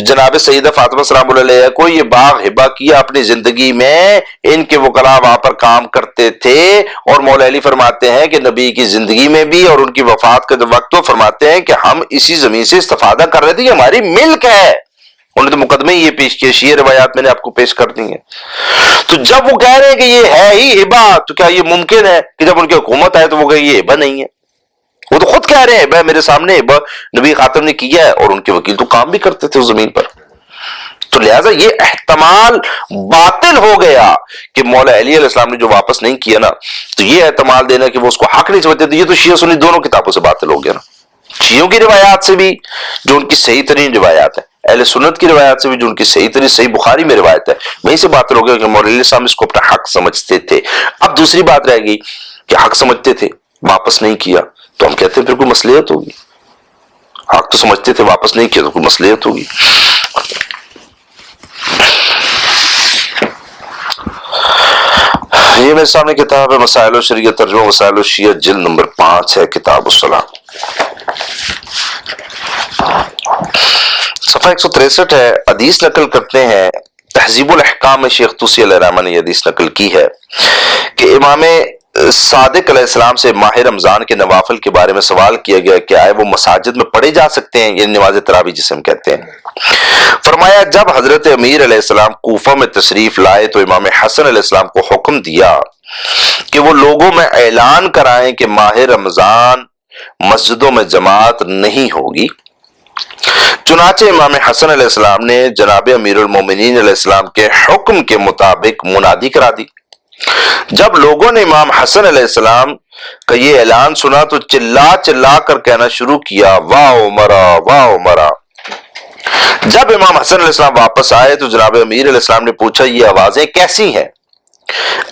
جناب سیدہ فاطمہ سلام اللہ علیہ کو یہ باغ ہبہ کیا اپنی زندگی میں. ان کے وکلاء وہاں پر کام کرتے تھے، اور مولا علی فرماتے ہیں کہ نبی کی زندگی میں بھی اور ان کی وفات کے وقت وہ فرماتے ہیں کہ ہم اسی زمین سے استفادہ کر رہے تھے، یہ ہماری ملک ہے. انہوں نے تو مقدمے یہ پیش کیے، یہ روایات میں نے آپ کو پیش کر دی ہیں. تو جب وہ کہہ رہے ہیں کہ یہ ہے ہی ہبہ، تو کیا یہ ممکن ہے کہ جب ان کی حکومت آئے تو وہ کہے یہ ہبہ نہیں ہے؟ وہ تو خود کہہ رہے ہیں ہبہ میرے سامنے، ہبہ نبی خاتم نے کیا ہے، اور ان کے وکیل تو کام بھی کرتے تھے اس زمین پر. تو لہٰذا یہ احتمال باطل ہو گیا کہ مولا علی علیہ السلام نے جو واپس نہیں کیا نا، تو یہ احتمال دینا کہ وہ اس کو حق نہیں سمجھتے تھے، یہ تو شیعہ سنی دونوں کتابوں سے باطل ہو گیا نا. شیعوں کی روایات سے بھی جو ان کی صحیح ترین روایات ہے، اہل سنت کی روایات سے بھی جو ان کی صحیح ترین صحیح بخاری میں روایت ہے، وہیں سے باطل ہو گیا کہ مولا علی علیہ السلام اس کو اپنا حق سمجھتے تھے. اب دوسری بات رہ گئی کہ حق سمجھتے تھے واپس نہیں کیا، تو ہم کہتے ہیں پھر کوئی مصلحت ہوگی. حق تو سمجھتے تھے واپس نہیں کیا تو کوئی مصلحت ہوگی. یہ میرے سامنے کتاب ہے مسائل الشریعہ ترجمہ مسائل الشیعہ جلد نمبر 5 ہے، کتاب الصلاۃ، صفحہ 163 ہے. حدیث نقل کرتے ہیں، تہذیب الاحکام میں شیخ طوسی علیہ الرحمہ نے یہ حدیث نقل کی ہے کہ امام صادق علیہ السلام سے ماہ رمضان کے نوافل کے بارے میں سوال کیا گیا کہ آئے وہ مساجد میں پڑھے جا سکتے ہیں، یعنی نماز تراویح جسے ہم کہتے ہیں. فرمایا جب حضرت امیر علیہ السلام کوفہ میں تشریف لائے تو امام حسن علیہ السلام کو حکم دیا کہ وہ لوگوں میں اعلان کرائیں کہ ماہ رمضان مسجدوں میں جماعت نہیں ہوگی. چنانچہ امام حسن علیہ السلام نے جناب امیر المومنین علیہ السلام کے حکم کے مطابق منادی کرا دی. جب لوگوں نے امام حسن علیہ السلام کا یہ اعلان سنا تو چلا چلا کر کہنا شروع کیا واہ عمرہ واہ عمرہ. جب امام حسن علیہ السلام واپس آئے تو جناب امیر علیہ السلام نے پوچھا یہ آوازیں کیسی ہیں؟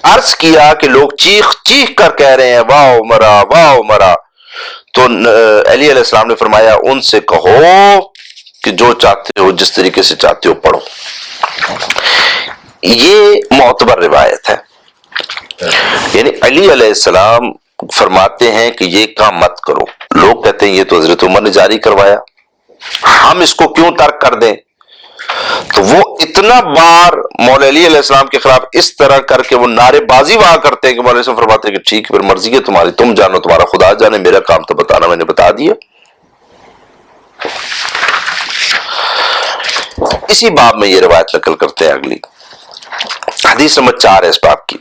عرض کیا کہ لوگ چیخ چیخ کر کہہ رہے ہیں واہ عمرہ واہ عمرہ. تو علی علیہ السلام نے فرمایا ان سے کہو کہ جو چاہتے ہو جس طریقے سے چاہتے ہو پڑھو. یہ معتبر روایت ہے، یعنی علی علیہ السلام فرماتے ہیں کہ یہ کام مت کرو. لوگ کہتے ہیں یہ تو حضرت عمر نے جاری کروایا، ہم اس کو کیوں ترک کر دیں؟ تو وہ اتنا بار مولا علی علیہ السلام کے خلاف اس طرح کر کے وہ نعرے بازی وہاں کرتے ہیں کہ مولا علیہ السلام فرماتے ہیں کہ ٹھیک پھر مرضی ہے تمہاری، تم جانو تمہارا خدا جانے، میرا کام تو بتانا میں نے بتا دیا. اسی باب میں یہ روایت نقل کرتے ہیں. اگلی حدیث نمبر 4 ہے اس باب کی.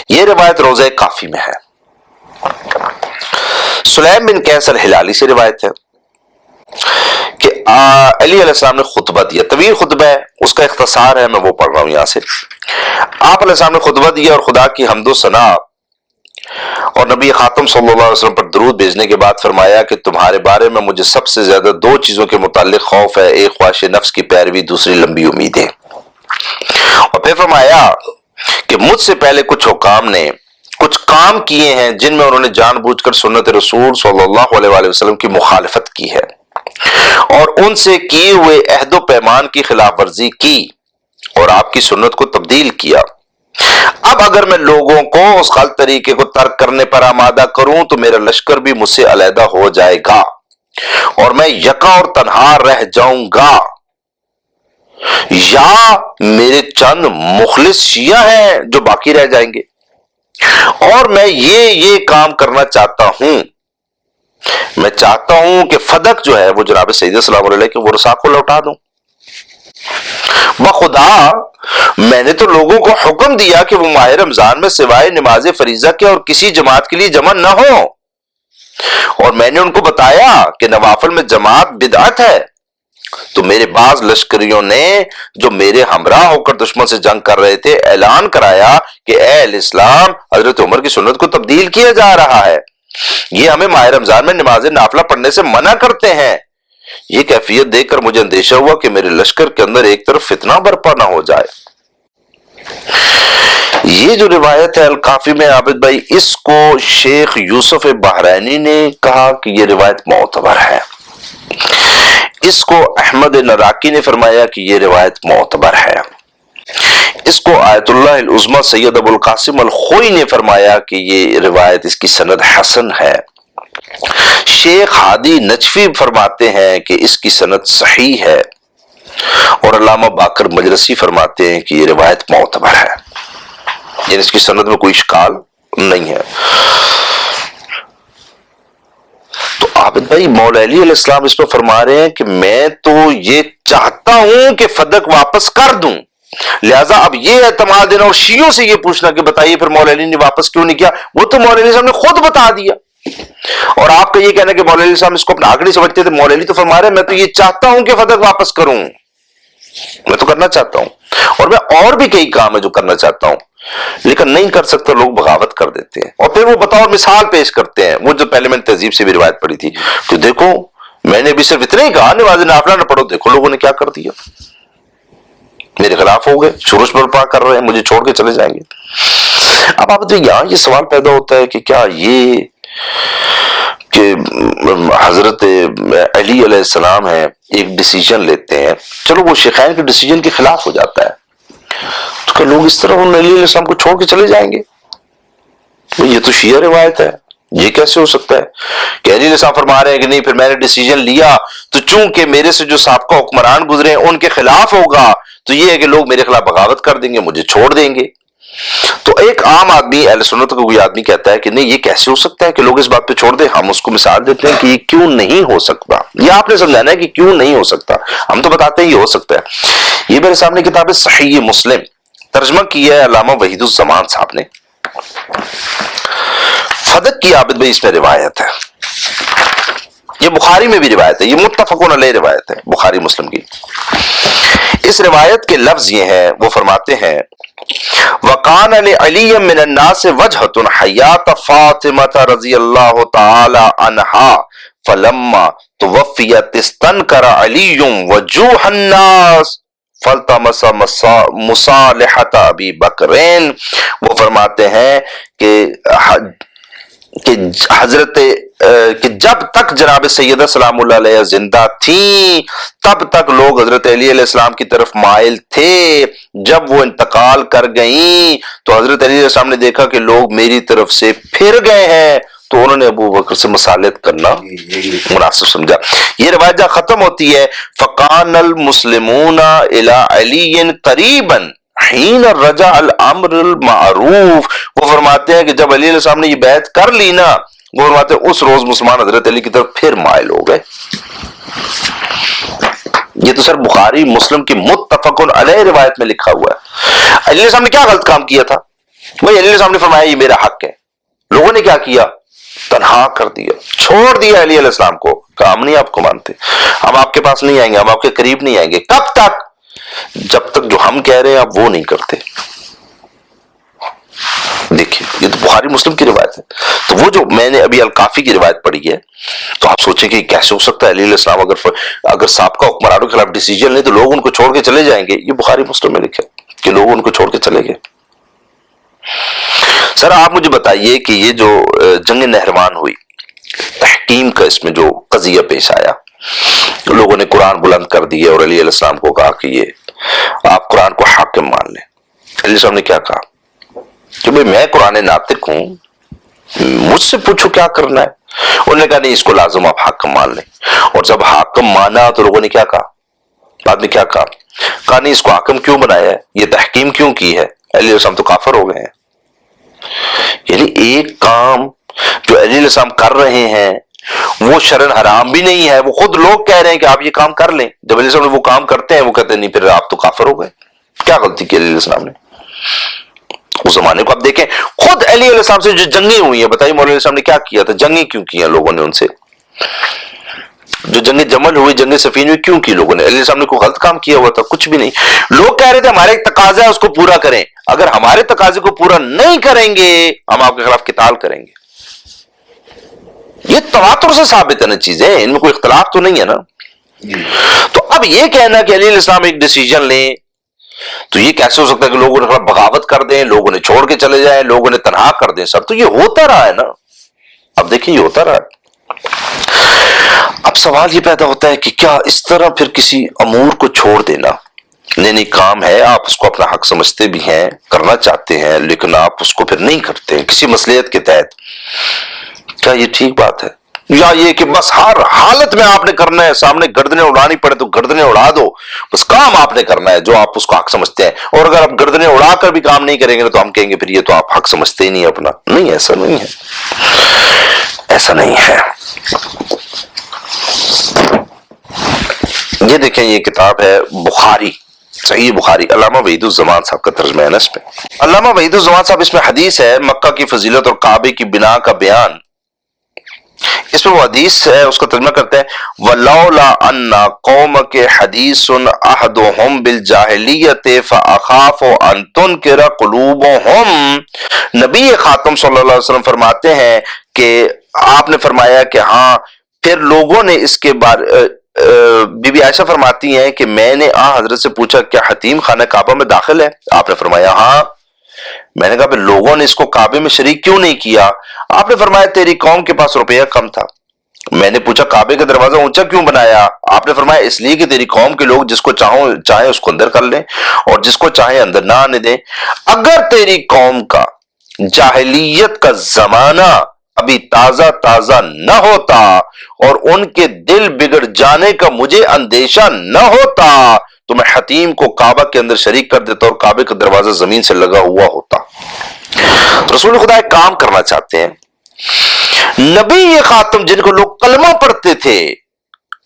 یہ روایت روضہ کافی میں ہے، سلیم بن قیس الہلالی سے روایت ہے کہ علی علیہ السلام نے خطبہ دیا. طویل خطبہ ہے، اس کا اختصار ہے، میں وہ پڑھ رہا ہوں یہاں سے. آپ علیہ السلام نے خطبہ دیا اور خدا کی حمد و ثنا اور نبی خاتم صلی اللہ علیہ وسلم پر درود بھیجنے کے بعد فرمایا کہ تمہارے بارے میں مجھے سب سے زیادہ 2 چیزوں کے متعلق خوف ہے، ایک خواہش نفس کی پیروی، دوسری لمبی امیدیں. اور پھر فرمایا کہ مجھ سے پہلے کچھ حکام نے کچھ کام کیے ہیں جن میں انہوں نے جان بوجھ کر سنت رسول صلی اللہ علیہ وآلہ وسلم کی مخالفت کی ہے اور ان سے کیے ہوئے عہد و پیمان کی خلاف ورزی کی اور آپ کی سنت کو تبدیل کیا. اب اگر میں لوگوں کو اس غلط طریقے کو ترک کرنے پر آمادہ کروں تو میرا لشکر بھی مجھ سے علیحدہ ہو جائے گا اور میں یکا اور تنہا رہ جاؤں گا، یا میرے چند مخلص شیعہ ہیں جو باقی رہ جائیں گے. اور میں یہ کام کرنا چاہتا ہوں، میں چاہتا ہوں کہ فدق جو ہے وہ جناب سید صلی اللہ علیہ کے ورثاء کو لوٹا دوں. بخدا میں نے تو لوگوں کو حکم دیا کہ وہ ماہ رمضان میں سوائے نماز فریضہ کے اور کسی جماعت کے لیے جمع نہ ہو، اور میں نے ان کو بتایا کہ نوافل میں جماعت بدعت ہے تو میرے بعض لشکریوں نے جو میرے ہمراہ ہو کر دشمن سے جنگ کر رہے تھے اعلان کرایا کہ اے اہل اسلام، حضرت عمر کی سنت کو تبدیل کیا جا رہا ہے، یہ ہمیں ماہ رمضان میں نماز نافلہ پڑھنے سے منع کرتے ہیں۔ یہ کیفیت دیکھ کر مجھے اندیشہ ہوا کہ میرے لشکر کے اندر ایک طرف فتنہ برپا نہ ہو جائے۔ یہ جو روایت ہے الکافی میں عابد بھائی، اس کو شیخ یوسف بحرینی نے کہا کہ یہ روایت معتبر ہے، اس کو احمد نراقی نے فرمایا کہ یہ روایت معتبر ہے، اس کو آیت اللہ العظمی سید ابو القاسم الخوئی نے فرمایا کہ یہ روایت اس کی سند حسن ہے، شیخ ہادی نجفی فرماتے ہیں کہ اس کی سند صحیح ہے، اور علامہ باقر مجلسی فرماتے ہیں کہ یہ روایت معتبر ہے، یعنی اس کی سند میں کوئی اشکال نہیں ہے۔ تو عابد بھائی مولا علی علیہ السلام اس میں فرما رہے ہیں کہ میں تو یہ چاہتا ہوں کہ فدق واپس کر دوں، لہذا اب یہ اعتماد دینا اور شیعوں سے یہ پوچھنا کہ بتائیے پھر مولا علی نے واپس کیوں نہیں کیا، وہ تو مولا علی صاحب نے خود بتا دیا۔ اور آپ کا یہ کہنا کہ مولا علی صاحب اس کو اپنا حق نہیں سمجھتے تھے، مولا علی تو فرما رہے ہیں میں تو یہ چاہتا ہوں کہ فدق واپس کروں، میں تو کرنا چاہتا ہوں، اور میں اور بھی کئی کام ہے جو کرنا چاہتا ہوں لیکن نہیں کر سکتا، لوگ بغاوت کر دیتے ہیں، اور پھر وہ بطور مثال پیش کرتے ہیں، وہ جو پہلے میں نے تہذیب سے بھی روایت پڑھی تھی کہ دیکھو میں نے ابھی صرف اتنا ہی کہا نماز نافلہ نہ پڑھو، دیکھو لوگوں نے کیا کر دیا، میرے خلاف ہو گئے، شورش برپا کر رہے ہیں، مجھے چھوڑ کے چلے جائیں گے۔ اب آپ یہاں یہ سوال پیدا ہوتا ہے کہ کیا یہ کہ حضرت علی علیہ السلام ہے ایک ڈیسیجن لیتے ہیں، چلو وہ شیخین کے ڈیسیجن کے خلاف ہو جاتا ہے، تو کہ لوگ اس طرح علی علیہ السلام کو چھوڑ کے چلے جائیں گے؟ یہ تو شیعہ روایت ہے، یہ کیسے ہو سکتا ہے کہ علی علیہ السلام فرما رہے ہیں کہ نہیں پھر میں نے ڈیسیجن لیا تو چونکہ میرے سے جو سابقہ حکمران گزرے ہیں ان کے خلاف ہوگا تو یہ ہے کہ لوگ میرے خلاف بغاوت کر دیں گے، مجھے چھوڑ دیں گے۔ تو ایک عام آدمی اہل سنت کا کوئی آدمی کہتا ہے کہ نہیں یہ کیسے ہو سکتا ہے کہ لوگ اس بات پہ چھوڑ دیں، ہم اس کو مثال دیتے ہیں کہ یہ کیوں نہیں ہو سکتا، یہ آپ نے سمجھانا ہے کہ کیوں نہیں ہو سکتا، ہم تو بتاتے ہیں یہ ہو سکتا ہے۔ یہ میرے سامنے کتاب ہے صحیح مسلم، ترجمہ کیا ہے علامہ وحید الزمان صاحب نے۔ فدق کی عابد بھائی اس میں روایت ہے، یہ بخاری میں بھی روایت ہے، یہ متفقون علیہ روایت ہے بخاری مسلم کی۔ اس روایت کے لفظ یہ ہیں، وہ فرماتے ہیں وَقَانَ لِعَلِيٍّ مِّنَ النَّاسِ وَجْهَةٌ حَيَاةَ فَاطِمَةَ رضی اللہ تعالی عنہا فَلَمَّا تُوَفِّيَتْ اسْتَنْكَرَ عَلِيٌّ وَجُوهَ النَّاسِ فَالْتَمَسَ مُصَالِحَةَ أَبِي بَكْرٍ۔ وہ فرماتے ہیں کہ حضرت کہ جب تک جناب سیدہ سلام اللہ علیہ زندہ تھیں تب تک لوگ حضرت علی علیہ السلام کی طرف مائل تھے، جب وہ انتقال کر گئیں تو حضرت علی علیہ السلام نے دیکھا کہ لوگ میری طرف سے پھر گئے ہیں تو انہوں نے ابو بکر سے مصالحت کرنا مناسب سمجھا۔ یہ روایت جب ختم ہوتی ہے فقان المسلمون الی علی قریبا حین رجع الامر المعروف، وہ فرماتے ہیں کہ جب علی علیہ السلام نے یہ بیعت کر لی نا، وہ فرماتے ہیں اس روز مسلمان حضرت علی کی طرف پھر مائل ہو گئے۔ یہ تو سر بخاری مسلم کی متفقن علیہ روایت میں لکھا ہوا ہے۔ علی علیہ السلام نے کیا غلط کام کیا تھا؟ وہی علی علیہ السلام نے فرمایا یہ میرا حق ہے، لوگوں نے کیا کیا؟ تنہا کر دیا، چھوڑ دیا علی علیہ السلام کو، کہ ہم نہیں آپ کو مانتے، ہم آپ کے پاس نہیں آئیں گے، ہم آپ کے قریب نہیں آئیں گے۔ کب تک؟ جب تک جو ہم کہہ رہے ہیں آپ وہ نہیں کرتے۔ دیکھیے یہ تو بخاری مسلم کی روایت ہے، تو وہ جو میں نے ابھی الکافی کی روایت پڑھی ہے تو آپ سوچیں کہ کیسے ہو سکتا ہے علی علیہ السلام اگر سابقہ حکمرانوں کے خلاف ڈیسیجن لیں تو لوگ ان کو چھوڑ کے چلے جائیں گے؟ یہ بخاری مسلم میں لکھا ہے کہ لوگ ان کو چھوڑ کے چلے گئے۔ سر آپ مجھے بتائیے کہ یہ جو جنگ نہروان ہوئی، تحکیم کا اس میں جو قضیہ پیش آیا، لوگوں نے قرآن بلند کر دیا اور علی علیہ السلام کو کہا کہ یہ آپ قرآن کو حاکم مان لیں۔ علی السلام نے کیا کہا کہ بھئی میں قرآن ناطق ہوں، مجھ سے پوچھو کیا کرنا ہے۔ انہوں نے کہا نہیں اس کو لازم آپ حاکم مان لیں، اور جب حاکم مانا تو لوگوں نے کیا کہا، بعد میں کیا کہا نہیں اس کو حاکم کیوں بنایا ہے، یہ تحکیم کیوں کی ہے، علی علیہ السلام تو کافر ہو گئے ہیں۔ یعنی ایک کام جو علی علیہ السلام کر رہے ہیں وہ شرعن حرام بھی نہیں ہے، وہ خود لوگ کہہ رہے ہیں کہ آپ یہ کام کر لیں، جب علیہ السلام وہ کام کرتے ہیں وہ کہتے ہیں نہیں پھر آپ تو کافر ہو گئے۔ کیا غلطی کی علی علیہ السلام نے؟ اس زمانے کو آپ دیکھیں، خود علی علیہ السلام سے جو جنگیں ہوئی ہیں، بتائیے مولا علیہ السلام نے کیا کیا تھا، جنگیں کیوں کی ہیں لوگوں نے ان سے؟ جو جنگ جمل ہوئی، جنگ صفین ہوئی، کیوں کی لوگوں نے؟ علیہ السلام نے کوئی غلط کام کیا ہوا تھا؟ کچھ بھی نہیں. لوگ کہہ رہے تھے ہمارے ایک تقاضا ہے اس کو پورا کریں، اگر ہمارے تقاضے کو پورا نہیں کریں گے ہم آپ کے خلاف قتال کریں گے. یہ تواتر سے ثابت ہے نا چیزیں، ان میں کوئی اختلاف تو نہیں ہے نا. تو اب یہ کہنا کہ علیہ السلام ایک ڈیسیجن لیں، تو یہ کیسے ہو سکتا ہے کہ لوگ انہیں بغاوت کر دیں، لوگ انہیں چھوڑ کے چلے جائیں، لوگ انہیں تنہا کر دیں؟ سب تو یہ ہوتا رہا ہے نا. اب دیکھیں یہ ہوتا رہا ہے. اب سوال یہ پیدا ہوتا ہے کہ کیا اس طرح پھر کسی امور کو چھوڑ دینا، نہیں کام ہے، آپ اس کو اپنا حق سمجھتے بھی ہیں، کرنا چاہتے ہیں، لیکن آپ اس کو پھر نہیں کرتے کسی مصلحت کے تحت، کیا یہ ٹھیک بات ہے؟ یا یہ کہ بس ہر حالت میں آپ نے کرنا ہے، سامنے گردنیں اڑانی پڑے تو گردنیں اڑا دو، بس کام آپ نے کرنا ہے جو آپ اس کو حق سمجھتے ہیں، اور اگر آپ گردنیں اڑا کر بھی کام نہیں کریں گے تو ہم کہیں گے پھر یہ تو آپ حق سمجھتے ہی نہیں اپنا. نہیں، ایسا نہیں ہے، ایسا نہیں ہے. یہ دیکھیں، یہ کتاب ہے بخاری، صحیح بخاری، علامہ وحید الزمان صاحب کا ترجمہ ہے نا اس پہ. علامہ وحید الزمان صاحب، اس میں حدیث ہے مکہ کی فضیلت اور کعبے کی بنا کا بیان. اس میں وہ حدیث ہے، اس کا ترجمہ کرتے ہیں وَلَوْلَا أَنَّ قَوْمَكَ حَدِيثٌ أَحَدُهُمْ بِالْجَاهِلِيَّةِ فَأَخَافُ أَن تُنْكِرَ قُلُوبُهُمْ. نبی خاتم صلی اللہ علیہ وسلم فرماتے ہیں کہ آپ نے فرمایا کہ ہاں پھر لوگوں نے اس کے بارے، بی بی عائشہ فرماتی ہیں کہ میں نے حضرت سے پوچھا کیا حتیم خانہ کعبہ میں داخل ہے؟ آپ نے فرمایا ہاں. میں نے کہا پھر لوگوں نے اس کو کعبے میں شریک کیوں نہیں کیا؟ آپ نے فرمایا تیری قوم کے پاس روپیہ کم تھا. میں نے پوچھا کعبے کا دروازہ اونچا کیوں بنایا؟ آپ نے فرمایا اس لیے کہ تیری قوم کے لوگ جس کو چاہیں اس کو اندر کر لیں اور جس کو چاہیں اندر نہ آنے دیں. اگر تیری قوم کا جاہلیت کا زمانہ ابھی تازہ نہ ہوتا اور ان کے دل بگڑ جانے کا مجھے اندیشہ نہ ہوتا تو میں حتیم کو کعبہ کے اندر شریک کر دیتا اور کعبے کا دروازہ زمین سے لگا ہوا ہوتا. رسول خدا ایک کام کرنا چاہتے ہیں. نبی یہ خاتم جن کو لوگ کلمہ پڑھتے تھے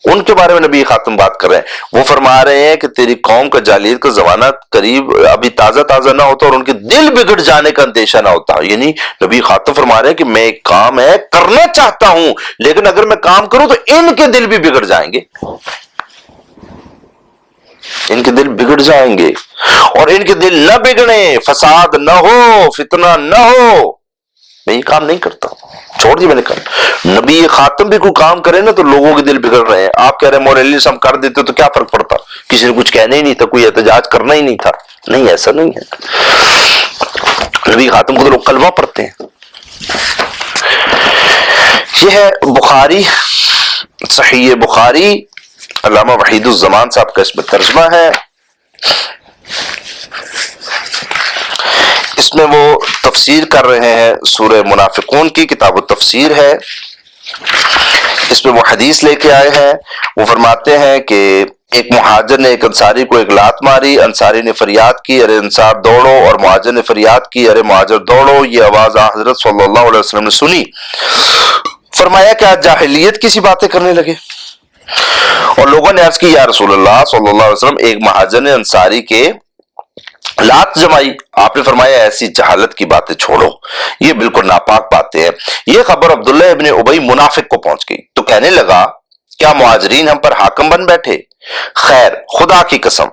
ان کے بارے میں نبی خاتم بات کر رہے ہیں. وہ فرما رہے ہیں کہ تیری قوم کا جاہلیت کا زمانہ قریب ابھی تازہ نہ ہوتا اور ان کے دل بگڑ جانے کا اندیشہ نہ ہوتا. یعنی نبی خاتم فرما رہے ہیں کہ میں ایک کام ہے کرنا چاہتا ہوں، لیکن اگر میں کام کروں تو ان کے دل بھی بگڑ جائیں گے، ان کے دل بگڑ جائیں گے. اور ان کے دل نہ بگڑے، فساد نہ ہو، فتنہ نہ ہو، میں یہ کام نہیں کرتا، چھوڑ دی میں نے کہا. نبی خاتم بھی کوئی کام کرے نا تو لوگوں کے دل بگڑ رہے ہیں. آپ کہہ رہے ہیں مولا علی ہم کر دیتے تو کیا فرق پڑتا، کسی نے کچھ کہنا ہی نہیں تھا، کوئی احتجاج کرنا ہی نہیں تھا. نہیں، ایسا نہیں ہے. نبی خاتم کو تو لوگ کلمہ پڑھتے ہیں. یہ ہے بخاری، صحیح بخاری، علامہ وحید الزمان صاحب کا اس میں ترجمہ ہے. اس میں وہ تفسیر کر رہے ہیں سورہ منافقون کی، کتاب التفسیر ہے. اس میں وہ حدیث لے کے آئے ہیں. وہ فرماتے ہیں کہ ایک مہاجر نے ایک انصاری کو ایک لات ماری، انصاری نے فریاد کی ارے انصار دوڑو، اور مہاجر نے فریاد کی ارے مہاجر دوڑو. یہ آواز حضرت صلی اللہ علیہ وسلم نے سنی. فرمایا کہ آج جاہلیت کی سی باتیں کرنے لگے. اور لوگوں نے عرض کی یا رسول اللہ صلی اللہ علیہ وسلم ایک مہاجر نے انصاری کے لات جمائی. آپ نے فرمایا ایسی جہالت کی باتیں چھوڑو، یہ بالکل ناپاک باتیں ہیں. یہ خبر عبداللہ ابن ابی منافق کو پہنچ گئی تو کہنے لگا کیا مہاجرین ہم پر حاکم بن بیٹھے؟ خیر خدا کی قسم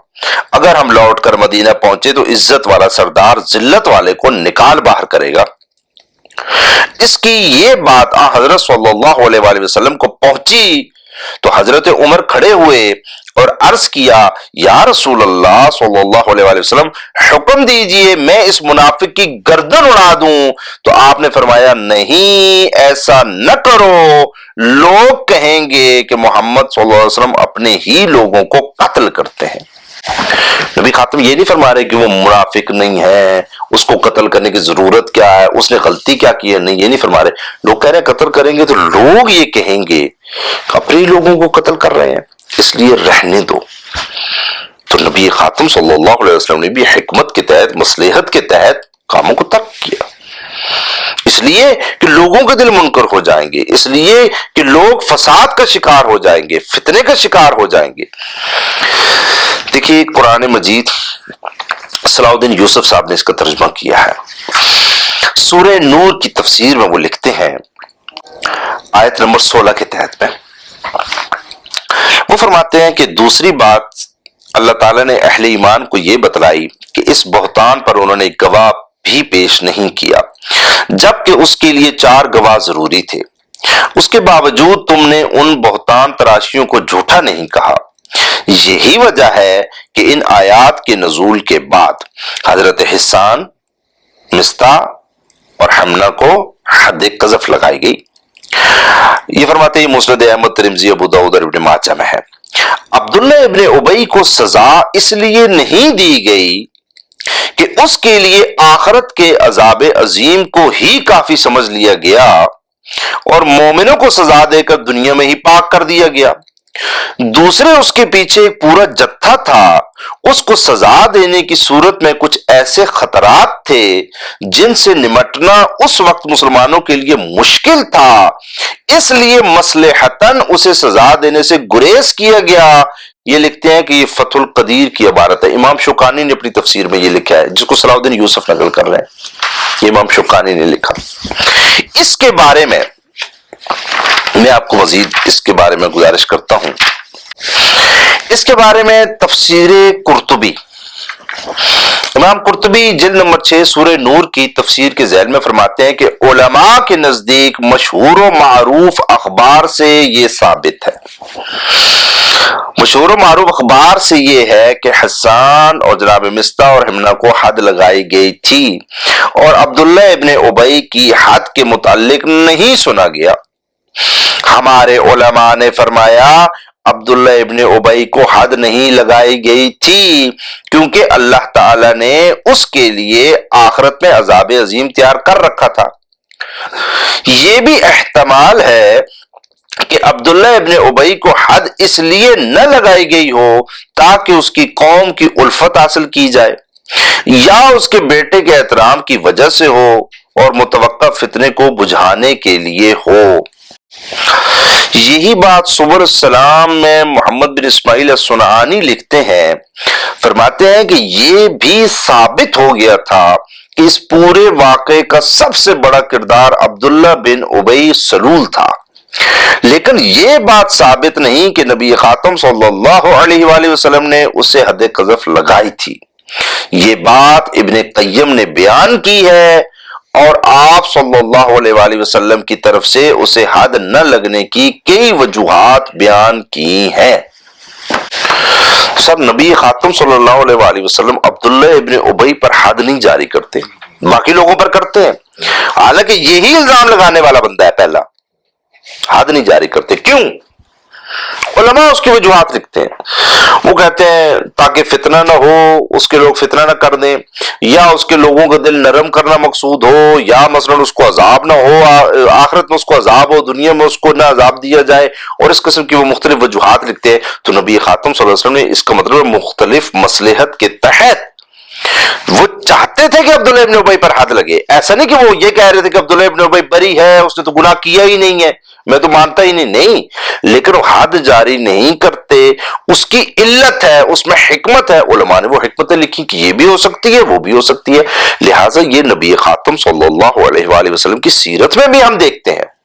اگر ہم لوٹ کر مدینہ پہنچے تو عزت والا سردار ذلت والے کو نکال باہر کرے گا. اس کی یہ بات حضرت صلی اللہ علیہ وآلہ وسلم کو پہنچی تو حضرت عمر کھڑے ہوئے اور عرض کیا یا رسول اللہ صلی اللہ علیہ وآلہ وسلم حکم دیجئے میں اس منافق کی گردن اڑا دوں. تو آپ نے فرمایا نہیں ایسا نہ کرو، لوگ کہیں گے کہ محمد صلی اللہ علیہ وسلم اپنے ہی لوگوں کو قتل کرتے ہیں. نبی خاتم یہ نہیں فرما رہے کہ وہ منافق نہیں ہے، اس کو قتل کرنے کی ضرورت کیا ہے، اس نے غلطی کیا کی ہے، نہیں یہ نہیں فرما رہے. لوگ کہہ رہے ہیں قتل کریں گے تو لوگ یہ کہیں گے اپنے لوگوں کو قتل کر رہے ہیں، اس لیے رہنے دو. تو نبی خاتم صلی اللہ علیہ وسلم نے بھی حکمت کے تحت، مصلحت کے تحت کاموں کو ترک کیا، اس لیے کہ لوگوں کے دل منکر ہو جائیں گے، اس لیے کہ لوگ فساد کا شکار ہو جائیں گے، فتنے کا شکار ہو جائیں گے. دیکھیے قرآن مجید صلاح الدین یوسف صاحب نے اس کا ترجمہ کیا ہے. سورہ نور کی تفسیر میں وہ لکھتے ہیں آیت نمبر 16 کے تحت میں وہ فرماتے ہیں کہ دوسری بات اللہ تعالیٰ نے اہل ایمان کو یہ بتلائی کہ اس بہتان پر انہوں نے گواہ بھی پیش نہیں کیا جبکہ اس کے لیے 4 گواہ ضروری تھے، اس کے باوجود تم نے ان بہتان تراشیوں کو جھوٹا نہیں کہا۔ یہی وجہ ہے کہ ان آیات کے نزول کے بعد حضرت حسان، مصطح اور حمنہ کو حد قذف لگائی گئی۔ یہ فرماتے ہیں مسند احمد، ترمذی، ابو داؤد اور ابن ماجہ میں ہے۔ عبداللہ ابن ابی کو سزا اس لیے نہیں دی گئی کہ اس کے لیے آخرت کے عذاب عظیم کو ہی کافی سمجھ لیا گیا اور مومنوں کو سزا دے کر دنیا میں ہی پاک کر دیا گیا۔ دوسرے اس کے پیچھے ایک پورا جتھا تھا، اس کو سزا دینے کی صورت میں کچھ ایسے خطرات تھے جن سے نمٹنا اس وقت مسلمانوں کے لیے مشکل تھا، اس لیے مصلحتاً اسے سزا دینے سے گریز کیا گیا۔ یہ لکھتے ہیں کہ یہ فتح القدیر کی عبارت ہے، امام شوکانی نے اپنی تفسیر میں یہ لکھا ہے، جس کو صلاح الدین یوسف نقل کر رہے ہیں، یہ امام شوکانی نے لکھا۔ اس کے بارے میں میں آپ کو مزید اس کے بارے میں گزارش کرتا ہوں۔ اس کے بارے میں تفسیر قرطبی، امام قرطبی جلد نمبر 6 سورہ نور کی تفسیر کے ذیل میں فرماتے ہیں کہ علماء کے نزدیک مشہور و معروف اخبار سے یہ ثابت ہے، مشہور و معروف اخبار سے یہ ہے کہ حسان اور جناب مصطح اور حمنہ کو حد لگائی گئی تھی اور عبداللہ ابن ابی کی حد کے متعلق نہیں سنا گیا۔ ہمارے علماء نے فرمایا عبداللہ ابن ابی کو حد نہیں لگائی گئی تھی کیونکہ اللہ تعالی نے اس کے لیے آخرت میں عذاب عظیم تیار کر رکھا تھا۔ یہ بھی احتمال ہے کہ عبداللہ ابن ابی کو حد اس لیے نہ لگائی گئی ہو تاکہ اس کی قوم کی الفت حاصل کی جائے، یا اس کے بیٹے کے احترام کی وجہ سے ہو اور متوقع فتنے کو بجھانے کے لیے ہو۔ یہی بات صبر السلام میں محمد بن اسماعیل الصنعانی لکھتے ہیں، فرماتے ہیں کہ یہ بھی ثابت ہو گیا تھا کہ اس پورے واقعے کا سب سے بڑا کردار عبداللہ بن ابی سلول تھا، لیکن یہ بات ثابت نہیں کہ نبی خاتم صلی اللہ علیہ وآلہ وسلم نے اسے حد قذف لگائی تھی۔ یہ بات ابن قیم نے بیان کی ہے اور آپ صلی اللہ علیہ وآلہ وسلم کی طرف سے اسے حد نہ لگنے کی کئی وجوہات بیان کی ہیں۔ سب نبی خاتم صلی اللہ علیہ وآلہ وسلم عبداللہ ابن ابی پر حد نہیں جاری کرتے، باقی لوگوں پر کرتے ہیں، حالانکہ یہی الزام لگانے والا بندہ ہے پہلا، حد نہیں جاری کرتے۔ کیوں؟ علماء اس کی وجوہات لکھتے ہیں، وہ کہتے ہیں تاکہ فتنہ نہ ہو، اس کے لوگ فتنہ نہ کر دیں، یا اس کے لوگوں کا دل نرم کرنا مقصود ہو، یا مثلا اس کو عذاب نہ ہو، آخرت میں اس کو عذاب ہو، دنیا میں اس کو نہ عذاب دیا جائے، اور اس قسم کی وہ مختلف وجوہات لکھتے ہیں۔ تو نبی خاتم صلی اللہ علیہ وسلم نے اس کا مطلب مختلف مصلحت کے تحت وہ چاہتے تھے کہ عبداللہ ابن ابی پر حد لگے، ایسا نہیں کہ وہ یہ کہہ رہے تھے کہ عبداللہ ابن ابی بری ہے، اس نے تو گناہ کیا ہی نہیں ہے، میں تو مانتا ہی نہیں، لیکن وہ حد جاری نہیں کرتے، اس کی علت ہے، اس میں حکمت ہے، علماء نے وہ حکمتیں لکھی کہ یہ بھی ہو سکتی ہے، وہ بھی ہو سکتی ہے، لہٰذا یہ نبی خاتم صلی اللہ علیہ وآلہ وسلم کی سیرت میں بھی ہم دیکھتے ہیں